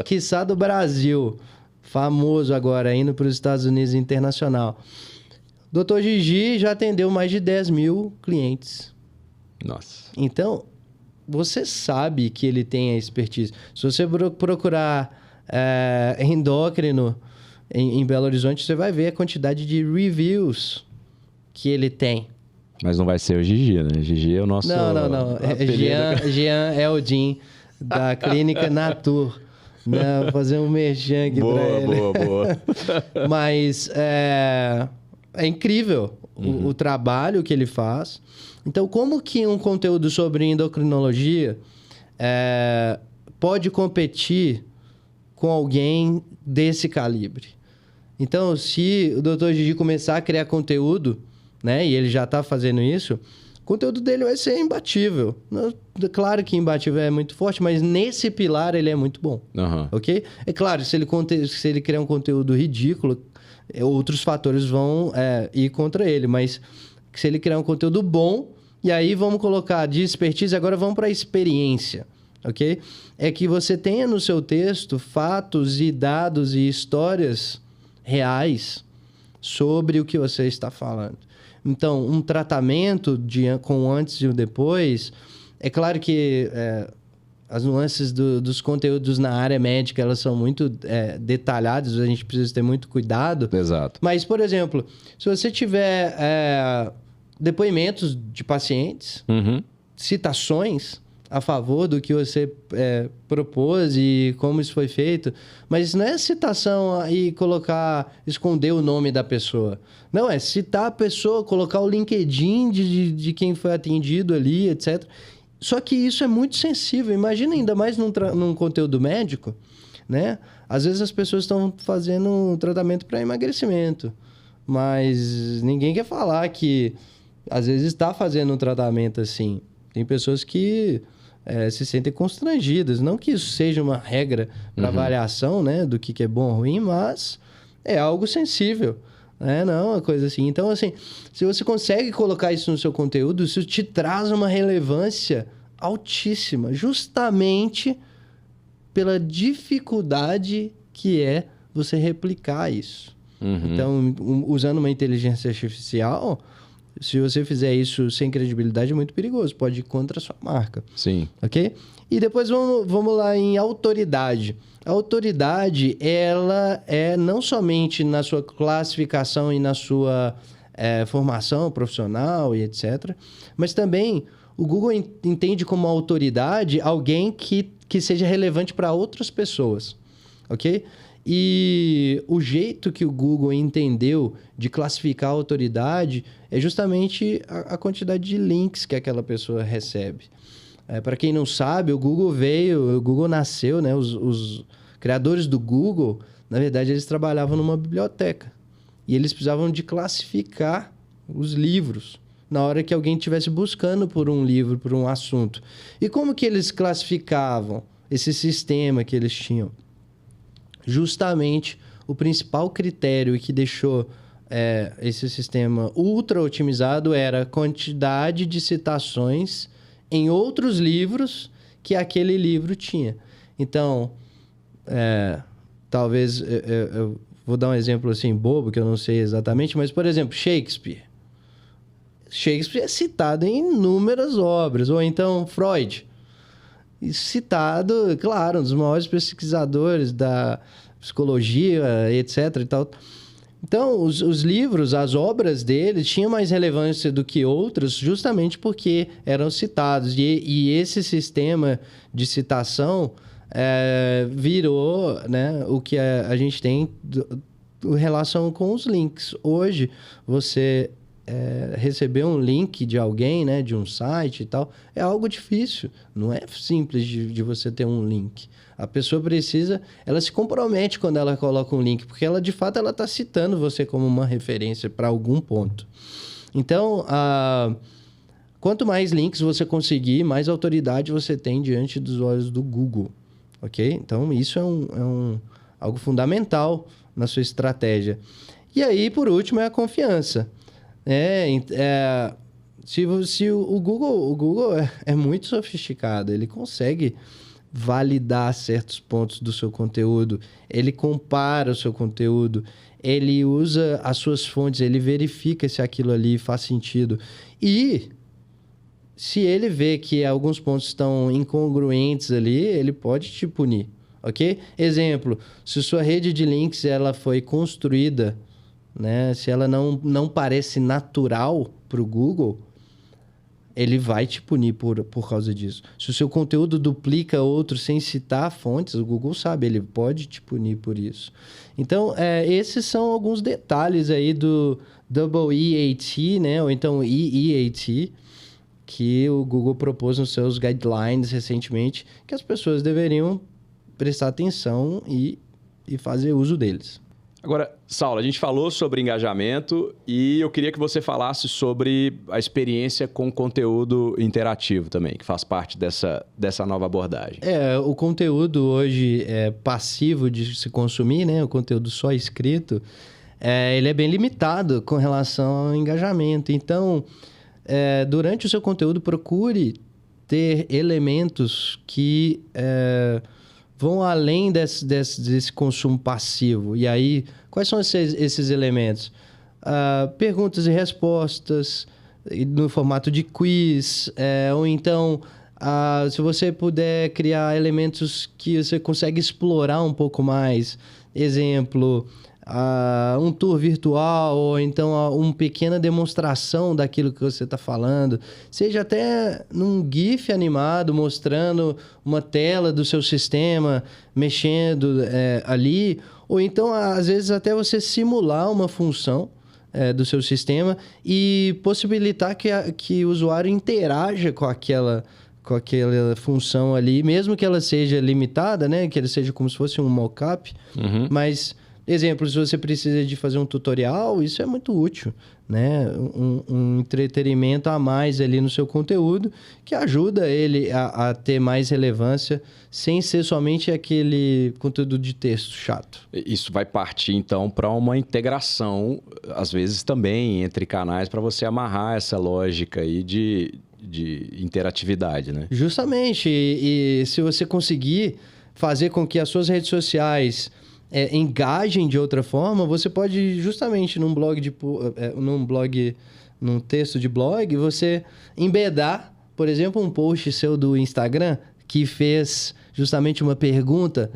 quiçá do Brasil, famoso agora, indo para os Estados Unidos internacional. Dr. Gigi já atendeu mais de 10 mil clientes. Nossa. Então, você sabe que ele tem a expertise. Se você procurar endócrino em Belo Horizonte, você vai ver a quantidade de reviews que ele tem. Mas não vai ser o Gigi, né? Gigi é o nosso... Não. Jean Eldin, da Clínica Natur. Né? Vou fazer um merchan aqui pra ele. Boa. Mas é incrível o trabalho que ele faz. Então, como que um conteúdo sobre endocrinologia pode competir com alguém desse calibre? Então, se o Dr. Gigi começar a criar conteúdo, né, e ele já está fazendo isso, o conteúdo dele vai ser imbatível. Claro que imbatível é muito forte, mas nesse pilar ele é muito bom. Ok? É claro, se ele criar um conteúdo ridículo, outros fatores vão ir contra ele. Mas se ele criar um conteúdo bom, e aí vamos colocar de expertise, agora vamos para a experiência. Ok? É que você tenha no seu texto fatos e dados e histórias reais sobre o que você está falando. Então, um tratamento com antes e o depois... É claro que as nuances dos conteúdos na área médica, elas são muito detalhadas, a gente precisa ter muito cuidado. Exato. Mas, por exemplo, se você tiver depoimentos de pacientes, citações a favor do que você propôs e como isso foi feito, mas não é citação e esconder o nome da pessoa. Não, é citar a pessoa, colocar o LinkedIn de quem foi atendido ali, etc. Só que isso é muito sensível. Imagina ainda mais num conteúdo médico, né? Às vezes as pessoas estão fazendo um tratamento para emagrecimento, mas ninguém quer falar que às vezes está fazendo um tratamento assim. Tem pessoas que se sentem constrangidas. Não que isso seja uma regra para avaliação, né, do que é bom ou ruim, mas é algo sensível. Não, uma coisa assim. Então, assim, se você consegue colocar isso no seu conteúdo, isso te traz uma relevância altíssima, justamente pela dificuldade que é você replicar isso. Então, usando uma inteligência artificial, se você fizer isso sem credibilidade, é muito perigoso. Pode ir contra a sua marca. Sim. Ok? E depois vamos lá em autoridade. A autoridade, ela é não somente na sua classificação e na sua formação profissional e etc., mas também o Google entende como autoridade alguém que seja relevante para outras pessoas. Ok? E o jeito que o Google entendeu de classificar a autoridade é justamente a quantidade de links que aquela pessoa recebe. Para quem não sabe, o Google nasceu, né? Os criadores do Google, na verdade, eles trabalhavam numa biblioteca. E eles precisavam de classificar os livros na hora que alguém estivesse buscando por um livro, por um assunto. E como que eles classificavam esse sistema que eles tinham? Justamente o principal critério que deixou esse sistema ultra otimizado era a quantidade de citações em outros livros que aquele livro tinha. Então, talvez eu vou dar um exemplo assim bobo, que eu não sei exatamente, mas, por exemplo, Shakespeare. Shakespeare é citado em inúmeras obras, ou então Freud. Citado, claro, um dos maiores pesquisadores da psicologia, etc. e tal. Então, os livros, as obras dele tinham mais relevância do que outros, justamente porque eram citados. E esse sistema de citação virou, né, o que a gente tem em relação com os links. Hoje, você receber um link de alguém, né, de um site e tal, é algo difícil. Não é simples de você ter um link. A pessoa ela se compromete quando ela coloca um link, porque ela, de fato, ela está citando você como uma referência para algum ponto. Então, quanto mais links você conseguir, mais autoridade você tem diante dos olhos do Google, ok? Então, isso é algo fundamental na sua estratégia. E aí, por último, é a confiança. Se o Google é muito sofisticado, ele consegue validar certos pontos do seu conteúdo, ele compara o seu conteúdo, ele usa as suas fontes, ele verifica se aquilo ali faz sentido. E se ele vê que alguns pontos estão incongruentes ali, ele pode te punir, ok? Exemplo, se sua rede de links ela foi construída, né, se ela não parece natural para o Google, ele vai te punir por causa disso. Se o seu conteúdo duplica outro sem citar fontes, o Google sabe, ele pode te punir por isso. Então, esses são alguns detalhes aí do EEAT, né? Ou então EEAT, que o Google propôs nos seus guidelines recentemente, que as pessoas deveriam prestar atenção e fazer uso deles. Agora, Saulo, a gente falou sobre engajamento e eu queria que você falasse sobre a experiência com conteúdo interativo também, que faz parte dessa nova abordagem. O conteúdo hoje é passivo de se consumir, né? O conteúdo só escrito, ele é bem limitado com relação ao engajamento. Então, durante o seu conteúdo, procure ter elementos que vão além desse consumo passivo. E aí, quais são esses elementos? Perguntas e respostas no formato de quiz, ou então, se você puder criar elementos que você consegue explorar um pouco mais. Exemplo, um tour virtual, ou então uma pequena demonstração daquilo que você está falando. Seja até num GIF animado, mostrando uma tela do seu sistema, mexendo ali. Ou então, às vezes, até você simular uma função do seu sistema e possibilitar que o usuário interaja com aquela função ali, mesmo que ela seja limitada, né? Que ele seja como se fosse um mockup, mas... Exemplo, se você precisa de fazer um tutorial, isso é muito útil, né? Um entretenimento a mais ali no seu conteúdo que ajuda ele a ter mais relevância sem ser somente aquele conteúdo de texto chato. Isso vai partir, então, para uma integração, às vezes também, entre canais, para você amarrar essa lógica aí de interatividade, né? Justamente. E se você conseguir fazer com que as suas redes sociais... engajem de outra forma, você pode justamente num texto de blog, você embedar, por exemplo, um post seu do Instagram que fez justamente uma pergunta,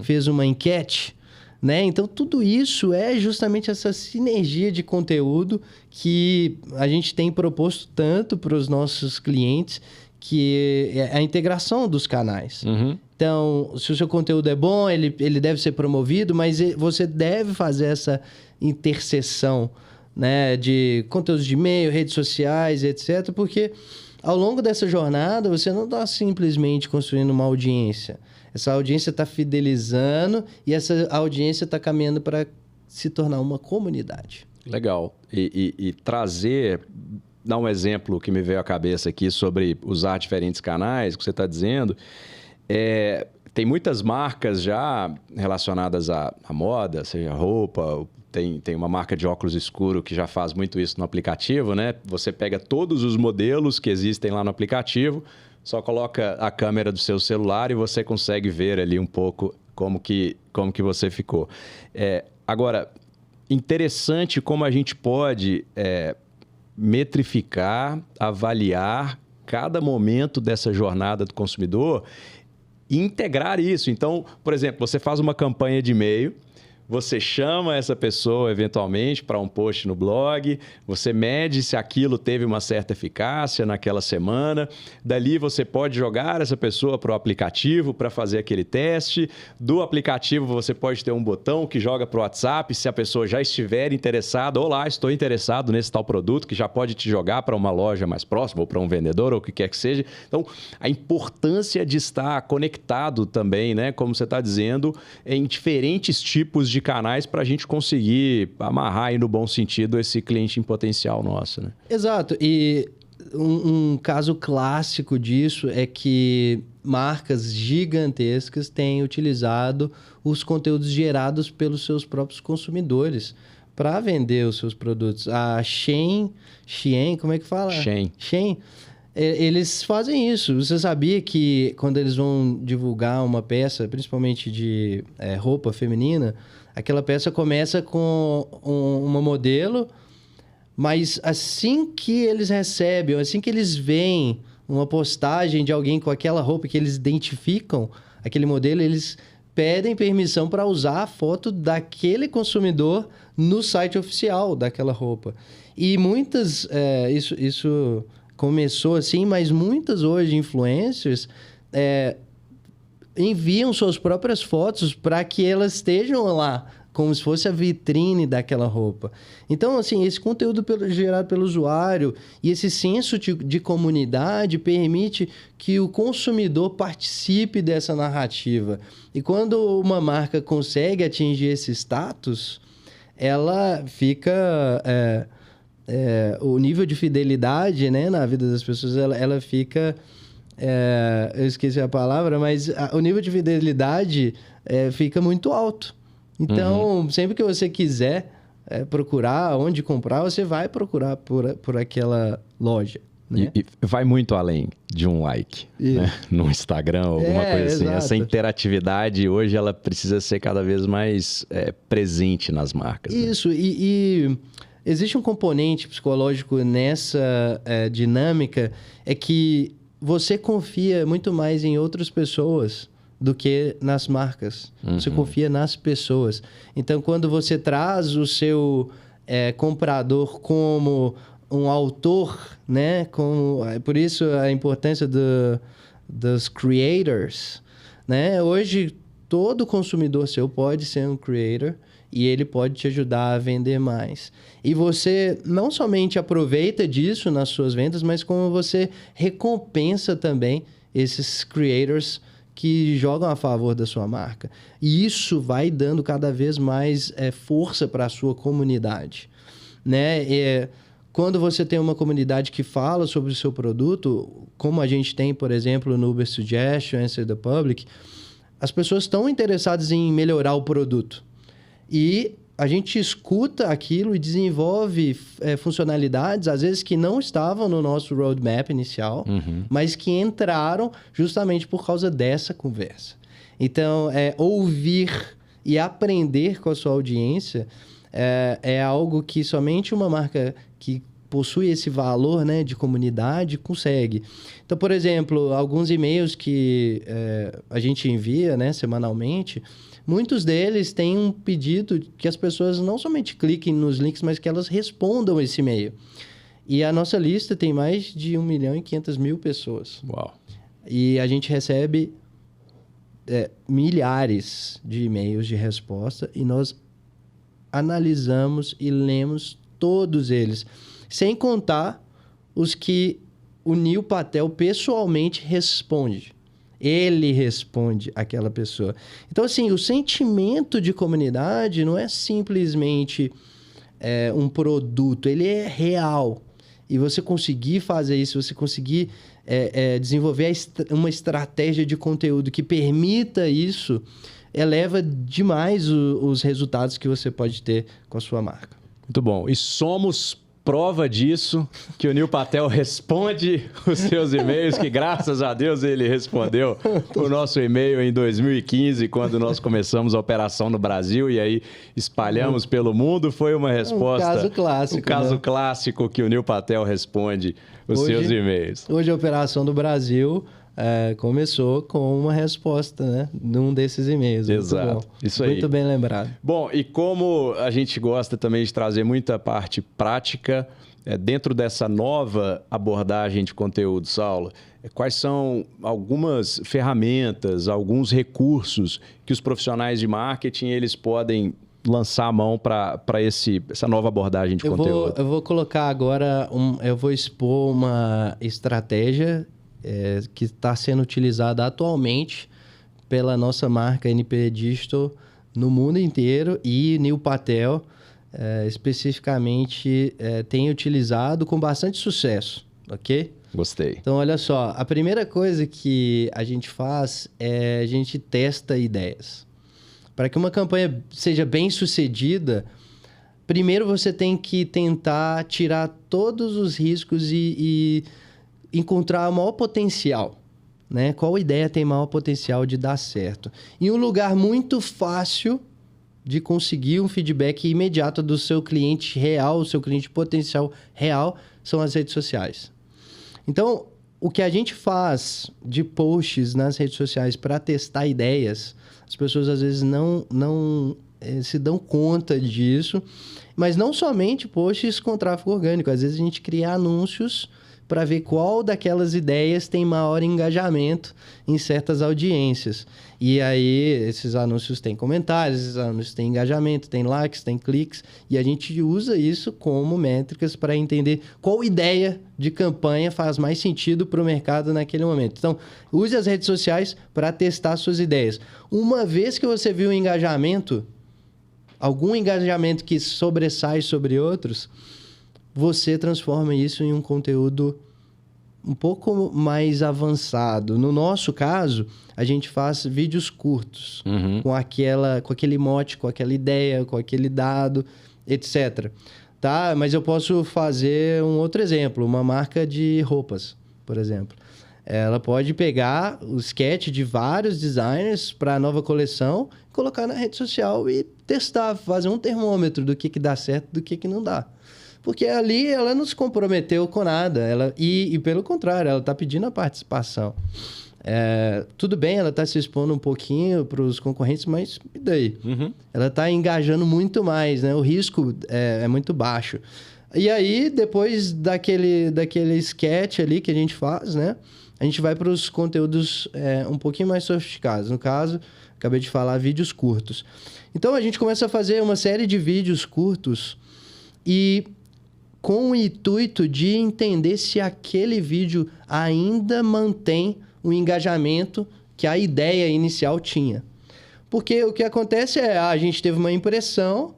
fez uma enquete, né? Então, tudo isso é justamente essa sinergia de conteúdo que a gente tem proposto tanto para os nossos clientes, que é a integração dos canais. Então, se o seu conteúdo é bom, ele deve ser promovido, mas você deve fazer essa interseção, né, de conteúdos de e-mail, redes sociais, etc. Porque ao longo dessa jornada, você não está simplesmente construindo uma audiência. Essa audiência está fidelizando e essa audiência está caminhando para se tornar uma comunidade. Legal. E trazer... Dar um exemplo que me veio à cabeça aqui sobre usar diferentes canais, que você está dizendo. Tem muitas marcas já relacionadas à moda, seja roupa, tem uma marca de óculos escuro que já faz muito isso no aplicativo, né? Você pega todos os modelos que existem lá no aplicativo, só coloca a câmera do seu celular e você consegue ver ali um pouco como que você ficou. Agora, interessante como a gente pode... metrificar, avaliar cada momento dessa jornada do consumidor e integrar isso. Então, por exemplo, você faz uma campanha de e-mail, você chama essa pessoa eventualmente para um post no blog, você mede se aquilo teve uma certa eficácia naquela semana, dali você pode jogar essa pessoa para o aplicativo para fazer aquele teste, do aplicativo você pode ter um botão que joga para o WhatsApp, se a pessoa já estiver interessada, olá, estou interessado nesse tal produto, que já pode te jogar para uma loja mais próxima ou para um vendedor ou o que quer que seja. Então, a importância de estar conectado também, né, como você está dizendo, em diferentes tipos de canais para a gente conseguir amarrar aí no bom sentido esse cliente em potencial nosso, né? Exato. E um caso clássico disso é que marcas gigantescas têm utilizado os conteúdos gerados pelos seus próprios consumidores para vender os seus produtos. A Shein, como é que fala? Shein. Eles fazem isso. Você sabia que quando eles vão divulgar uma peça, principalmente de roupa feminina, aquela peça começa com uma modelo, mas assim que eles recebem, assim que eles veem uma postagem de alguém com aquela roupa que eles identificam, aquele modelo, eles pedem permissão para usar a foto daquele consumidor no site oficial daquela roupa. E muitas... isso começou assim, mas muitas hoje influencers enviam suas próprias fotos para que elas estejam lá, como se fosse a vitrine daquela roupa. Então, assim, esse conteúdo gerado pelo usuário e esse senso de comunidade permite que o consumidor participe dessa narrativa. E quando uma marca consegue atingir esse status, ela fica... o nível de fidelidade, né, na vida das pessoas, ela fica... eu esqueci a palavra, mas o nível de fidelidade fica muito alto. Então, sempre que você quiser procurar onde comprar, você vai procurar por aquela loja. Né? E vai muito além de um like, né? No Instagram, alguma coisa assim. Exato. Essa interatividade hoje ela precisa ser cada vez mais presente nas marcas. Isso, né? E existe um componente psicológico nessa dinâmica, é que você confia muito mais em outras pessoas do que nas marcas. Você confia nas pessoas. Então, quando você traz o seu comprador como um autor, né? Por isso a importância dos creators, né? Hoje, todo consumidor seu pode ser um creator e ele pode te ajudar a vender mais. E você não somente aproveita disso nas suas vendas, mas como você recompensa também esses creators que jogam a favor da sua marca. E isso vai dando cada vez mais força para a sua comunidade. Né? Quando você tem uma comunidade que fala sobre o seu produto, como a gente tem, por exemplo, no Uber Suggestion, Answer the Public, as pessoas estão interessadas em melhorar o produto. E a gente escuta aquilo e desenvolve funcionalidades, às vezes, que não estavam no nosso roadmap inicial, mas que entraram justamente por causa dessa conversa. Então, ouvir e aprender com a sua audiência é algo que somente uma marca que possui esse valor, né, de comunidade consegue. Então, por exemplo, alguns e-mails que a gente envia, né, semanalmente, muitos deles têm um pedido que as pessoas não somente cliquem nos links, mas que elas respondam esse e-mail. E a nossa lista tem mais de 1.500.000 pessoas. Uau! E a gente recebe milhares de e-mails de resposta e nós analisamos e lemos todos eles, sem contar os que o Neil Patel pessoalmente responde. Ele responde àquela pessoa. Então, assim, o sentimento de comunidade não é simplesmente um produto, ele é real. E você conseguir fazer isso, você conseguir desenvolver uma estratégia de conteúdo que permita isso, eleva demais os resultados que você pode ter com a sua marca. Muito bom. E somos prova disso, que o Neil Patel responde os seus e-mails, que graças a Deus ele respondeu o nosso e-mail em 2015, quando nós começamos a operação no Brasil e aí espalhamos pelo mundo. Foi uma resposta... Um caso clássico. Um caso clássico que o Neil Patel responde os seus e-mails. Hoje a operação do Brasil começou com uma resposta, né, num desses e-mails. Exato. Muito bom. Isso aí. Muito bem lembrado. Bom, e como a gente gosta também de trazer muita parte prática, dentro dessa nova abordagem de conteúdo, Saulo, quais são algumas ferramentas, alguns recursos que os profissionais de marketing eles podem lançar a mão para essa nova abordagem de conteúdo? Eu vou colocar agora, eu vou expor uma estratégia que está sendo utilizada atualmente pela nossa marca NP Digital no mundo inteiro e Neil Patel especificamente tem utilizado com bastante sucesso, ok? Gostei. Então, olha só, a primeira coisa que a gente faz é a gente testa ideias. Para que uma campanha seja bem sucedida, primeiro você tem que tentar tirar todos os riscos e encontrar o maior potencial, né? Qual ideia tem maior potencial de dar certo? E um lugar muito fácil de conseguir um feedback imediato do seu cliente real, o seu cliente potencial real, são as redes sociais. Então, o que a gente faz de posts nas redes sociais para testar ideias, as pessoas às vezes não se dão conta disso, mas não somente posts com tráfego orgânico, às vezes a gente cria anúncios para ver qual daquelas ideias tem maior engajamento em certas audiências. E aí, esses anúncios têm comentários, esses anúncios têm engajamento, têm likes, têm cliques, e a gente usa isso como métricas para entender qual ideia de campanha faz mais sentido para o mercado naquele momento. Então, use as redes sociais para testar suas ideias. Uma vez que você viu o engajamento, algum engajamento que sobressai sobre outros, você transforma isso em um conteúdo um pouco mais avançado. No nosso caso, a gente faz vídeos curtos, com aquele mote, com aquela ideia, com aquele dado, etc. Tá? Mas eu posso fazer um outro exemplo, uma marca de roupas, por exemplo. Ela pode pegar o sketch de vários designers para a nova coleção, colocar na rede social e testar, fazer um termômetro do que dá certo e do que não dá. Porque ali ela não se comprometeu com nada. E pelo contrário, ela está pedindo a participação. Tudo bem, ela está se expondo um pouquinho para os concorrentes, mas e daí? Ela está engajando muito mais, né? O risco é muito baixo. E aí, depois daquele sketch ali que a gente faz, né? A gente vai para os conteúdos um pouquinho mais sofisticados. No caso, acabei de falar, vídeos curtos. Então, a gente começa a fazer uma série de vídeos curtos e com o intuito de entender se aquele vídeo ainda mantém o engajamento que a ideia inicial tinha. Porque o que acontece a gente teve uma impressão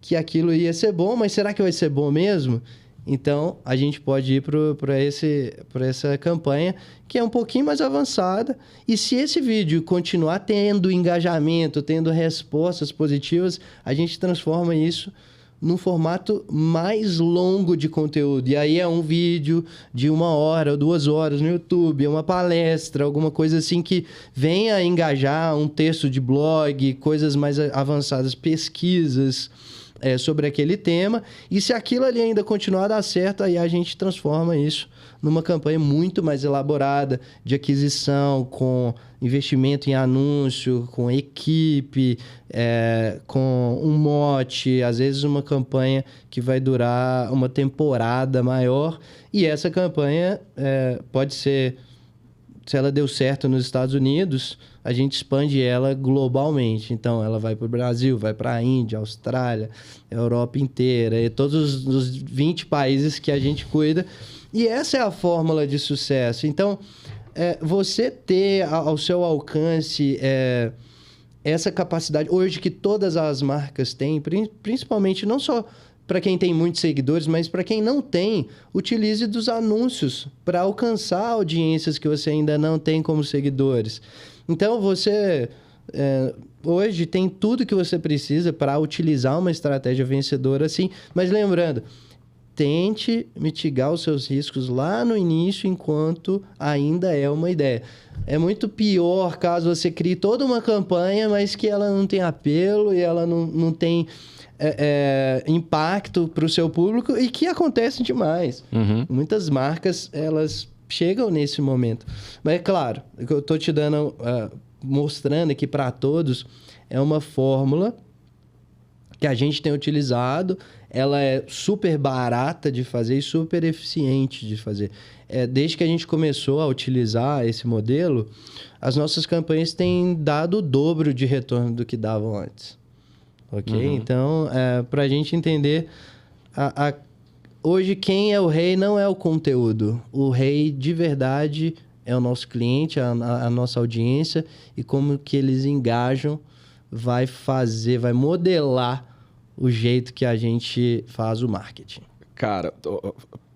que aquilo ia ser bom, mas será que vai ser bom mesmo? Então, a gente pode ir para essa campanha que é um pouquinho mais avançada. E se esse vídeo continuar tendo engajamento, tendo respostas positivas, a gente transforma isso num formato mais longo de conteúdo. E aí é um vídeo de 1 hora ou 2 horas no YouTube, é uma palestra, alguma coisa assim que venha a engajar, um texto de blog, coisas mais avançadas, pesquisas sobre aquele tema. E se aquilo ali ainda continuar a dar certo, aí a gente transforma isso numa campanha muito mais elaborada de aquisição, com investimento em anúncio, com equipe, com um mote, às vezes uma campanha que vai durar uma temporada maior. E essa campanha pode ser, se ela deu certo nos Estados Unidos, a gente expande ela globalmente. Então, ela vai para o Brasil, vai para a Índia, Austrália, Europa inteira, e todos os 20 países que a gente cuida. E essa é a fórmula de sucesso. Então, você ter ao seu alcance essa capacidade, hoje que todas as marcas têm, principalmente não só para quem tem muitos seguidores, mas para quem não tem, utilize dos anúncios para alcançar audiências que você ainda não tem como seguidores. Então, você hoje tem tudo que você precisa para utilizar uma estratégia vencedora assim, mas lembrando, tente mitigar os seus riscos lá no início, enquanto ainda é uma ideia. É muito pior caso você crie toda uma campanha, mas que ela não tem apelo e ela não tem impacto para o seu público, e que acontece demais. Muitas marcas, elas chegam nesse momento. Mas é claro, o que eu estou te dando, mostrando aqui para todos, é uma fórmula que a gente tem utilizado. Ela é super barata de fazer e super eficiente de fazer. Desde que a gente começou a utilizar esse modelo, as nossas campanhas têm dado o dobro de retorno do que davam antes. Ok? Então, para a gente entender, hoje quem é o rei não é o conteúdo. O rei de verdade é o nosso cliente, a nossa audiência, e como que eles engajam vai modelar o jeito que a gente faz o marketing. Cara,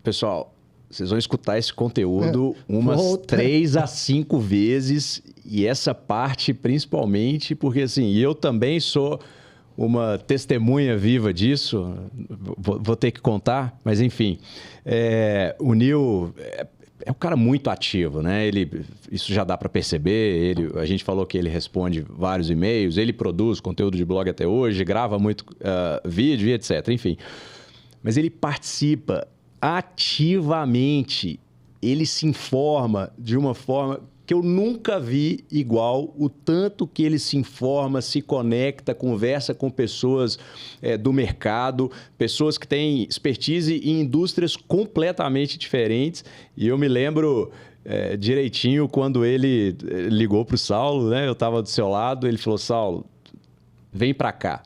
pessoal, vocês vão escutar esse conteúdo umas 3 a 5 vezes, e essa parte principalmente, porque assim, eu também sou uma testemunha viva disso, vou ter que contar, mas enfim, o Nil é um cara muito ativo, né? Isso já dá para perceber. A gente falou que ele responde vários e-mails, ele produz conteúdo de blog até hoje, grava muito vídeo e etc. Enfim, mas ele participa ativamente ele se informa de uma forma que eu nunca vi igual, o tanto que ele se informa, se conecta, conversa com pessoas do mercado, pessoas que têm expertise em indústrias completamente diferentes. E eu me lembro direitinho quando ele ligou para o Saulo, né? Eu estava do seu lado, ele falou, Saulo, vem para cá.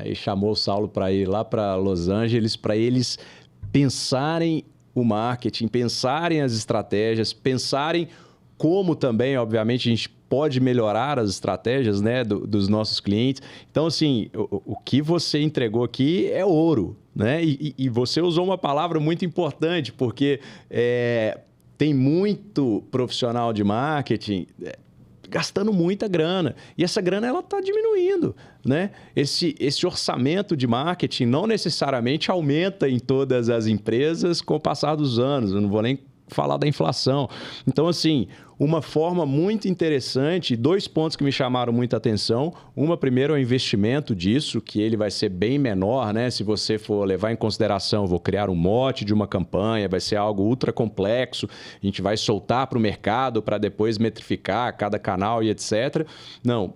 E chamou o Saulo para ir lá para Los Angeles, para eles pensarem o marketing, pensarem as estratégias, pensarem como também, obviamente, a gente pode melhorar as estratégias, né, dos nossos clientes. Então, assim, o que você entregou aqui é ouro, né? E você usou uma palavra muito importante, porque tem muito profissional de marketing gastando muita grana. E essa grana ela está diminuindo, né? Esse orçamento de marketing não necessariamente aumenta em todas as empresas com o passar dos anos. Eu não vou nem falar da inflação. Então, assim, uma forma muito interessante, 2 pontos que me chamaram muita atenção. Primeiro, é o investimento disso, que ele vai ser bem menor, né? Se você for levar em consideração, vou criar um mote de uma campanha, vai ser algo ultra complexo, a gente vai soltar para o mercado para depois metrificar cada canal e etc. Não.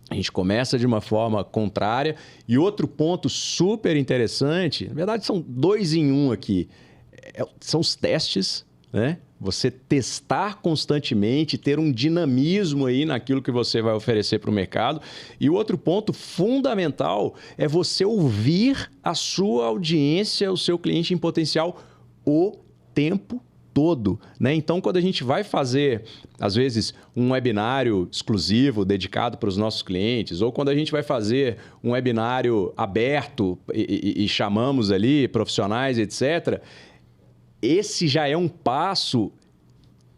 A gente começa de uma forma contrária. E outro ponto super interessante, na verdade são 2 em 1 aqui, são os testes, né? Você testar constantemente, ter um dinamismo aí naquilo que você vai oferecer para o mercado. E o outro ponto fundamental é você ouvir a sua audiência, o seu cliente em potencial o tempo todo, né? Então, quando a gente vai fazer, às vezes, um webinário exclusivo, dedicado para os nossos clientes, ou quando a gente vai fazer um webinário aberto e chamamos ali profissionais, etc., esse já é um passo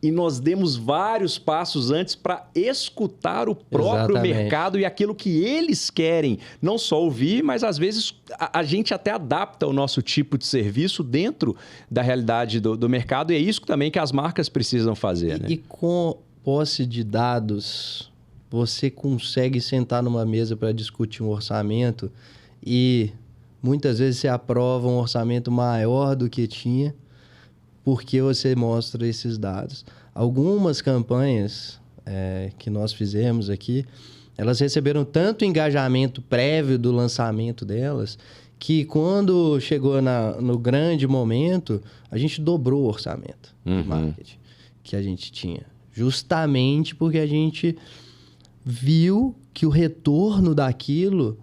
e nós demos vários passos antes para escutar o próprio mercado e aquilo que eles querem. Não só ouvir, mas às vezes a gente até adapta o nosso tipo de serviço dentro da realidade do mercado. E é isso também que as marcas precisam fazer. Né? E com posse de dados, você consegue sentar numa mesa para discutir um orçamento e muitas vezes você aprova um orçamento maior do que tinha, porque você mostra esses dados. Algumas campanhas que nós fizemos aqui, elas receberam tanto engajamento prévio do lançamento delas, que quando chegou no grande momento, a gente dobrou o orçamento de marketing que a gente tinha. Justamente porque a gente viu que o retorno daquilo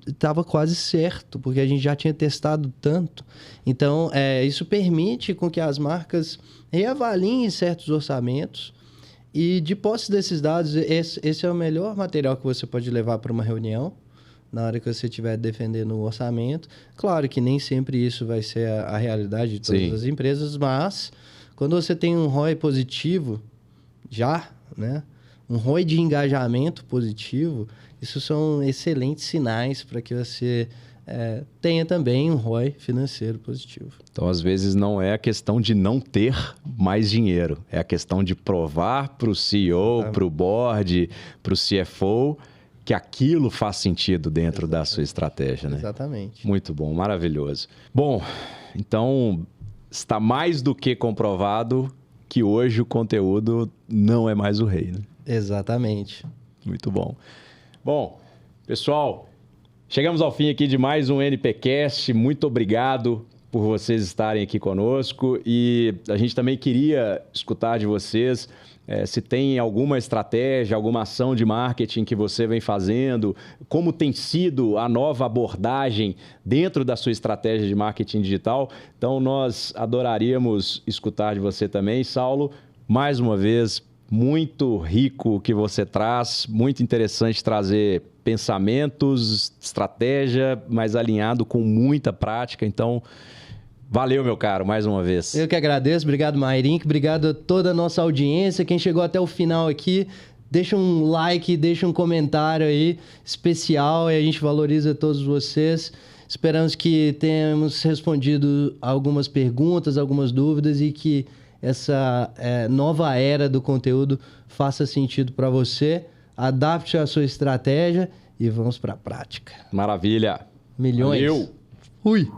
estava quase certo, porque a gente já tinha testado tanto. Então, isso permite com que as marcas reavaliem certos orçamentos e, de posse desses dados, esse é o melhor material que você pode levar para uma reunião na hora que você estiver defendendo o orçamento. Claro que nem sempre isso vai ser a realidade de todas as empresas, mas quando você tem um ROI positivo, né? Um ROI de engajamento positivo, isso são excelentes sinais para que você tenha também um ROI financeiro positivo. Então, às vezes, não é a questão de não ter mais dinheiro. É a questão de provar para o CEO, para o board, para o CFO, que aquilo faz sentido dentro da sua estratégia. Né? Exatamente. Muito bom, maravilhoso. Bom, então, está mais do que comprovado que hoje o conteúdo não é mais o rei. Né? Exatamente. Muito bom. Bom, pessoal, chegamos ao fim aqui de mais um NPcast. Muito obrigado por vocês estarem aqui conosco e a gente também queria escutar de vocês se tem alguma estratégia, alguma ação de marketing que você vem fazendo, como tem sido a nova abordagem dentro da sua estratégia de marketing digital. Então, nós adoraríamos escutar de você também. Saulo, mais uma vez, muito rico o que você traz, muito interessante trazer pensamentos, estratégia, mas alinhado com muita prática. Então, valeu, meu caro, mais uma vez. Eu que agradeço. Obrigado, Mairink. Obrigado a toda a nossa audiência. Quem chegou até o final aqui, deixa um like, deixa um comentário aí especial e a gente valoriza todos vocês. Esperamos que tenhamos respondido algumas perguntas, algumas dúvidas e que essa nova era do conteúdo faça sentido para você. Adapte a sua estratégia e vamos para a prática. Maravilha. Milhões. Valeu. Fui.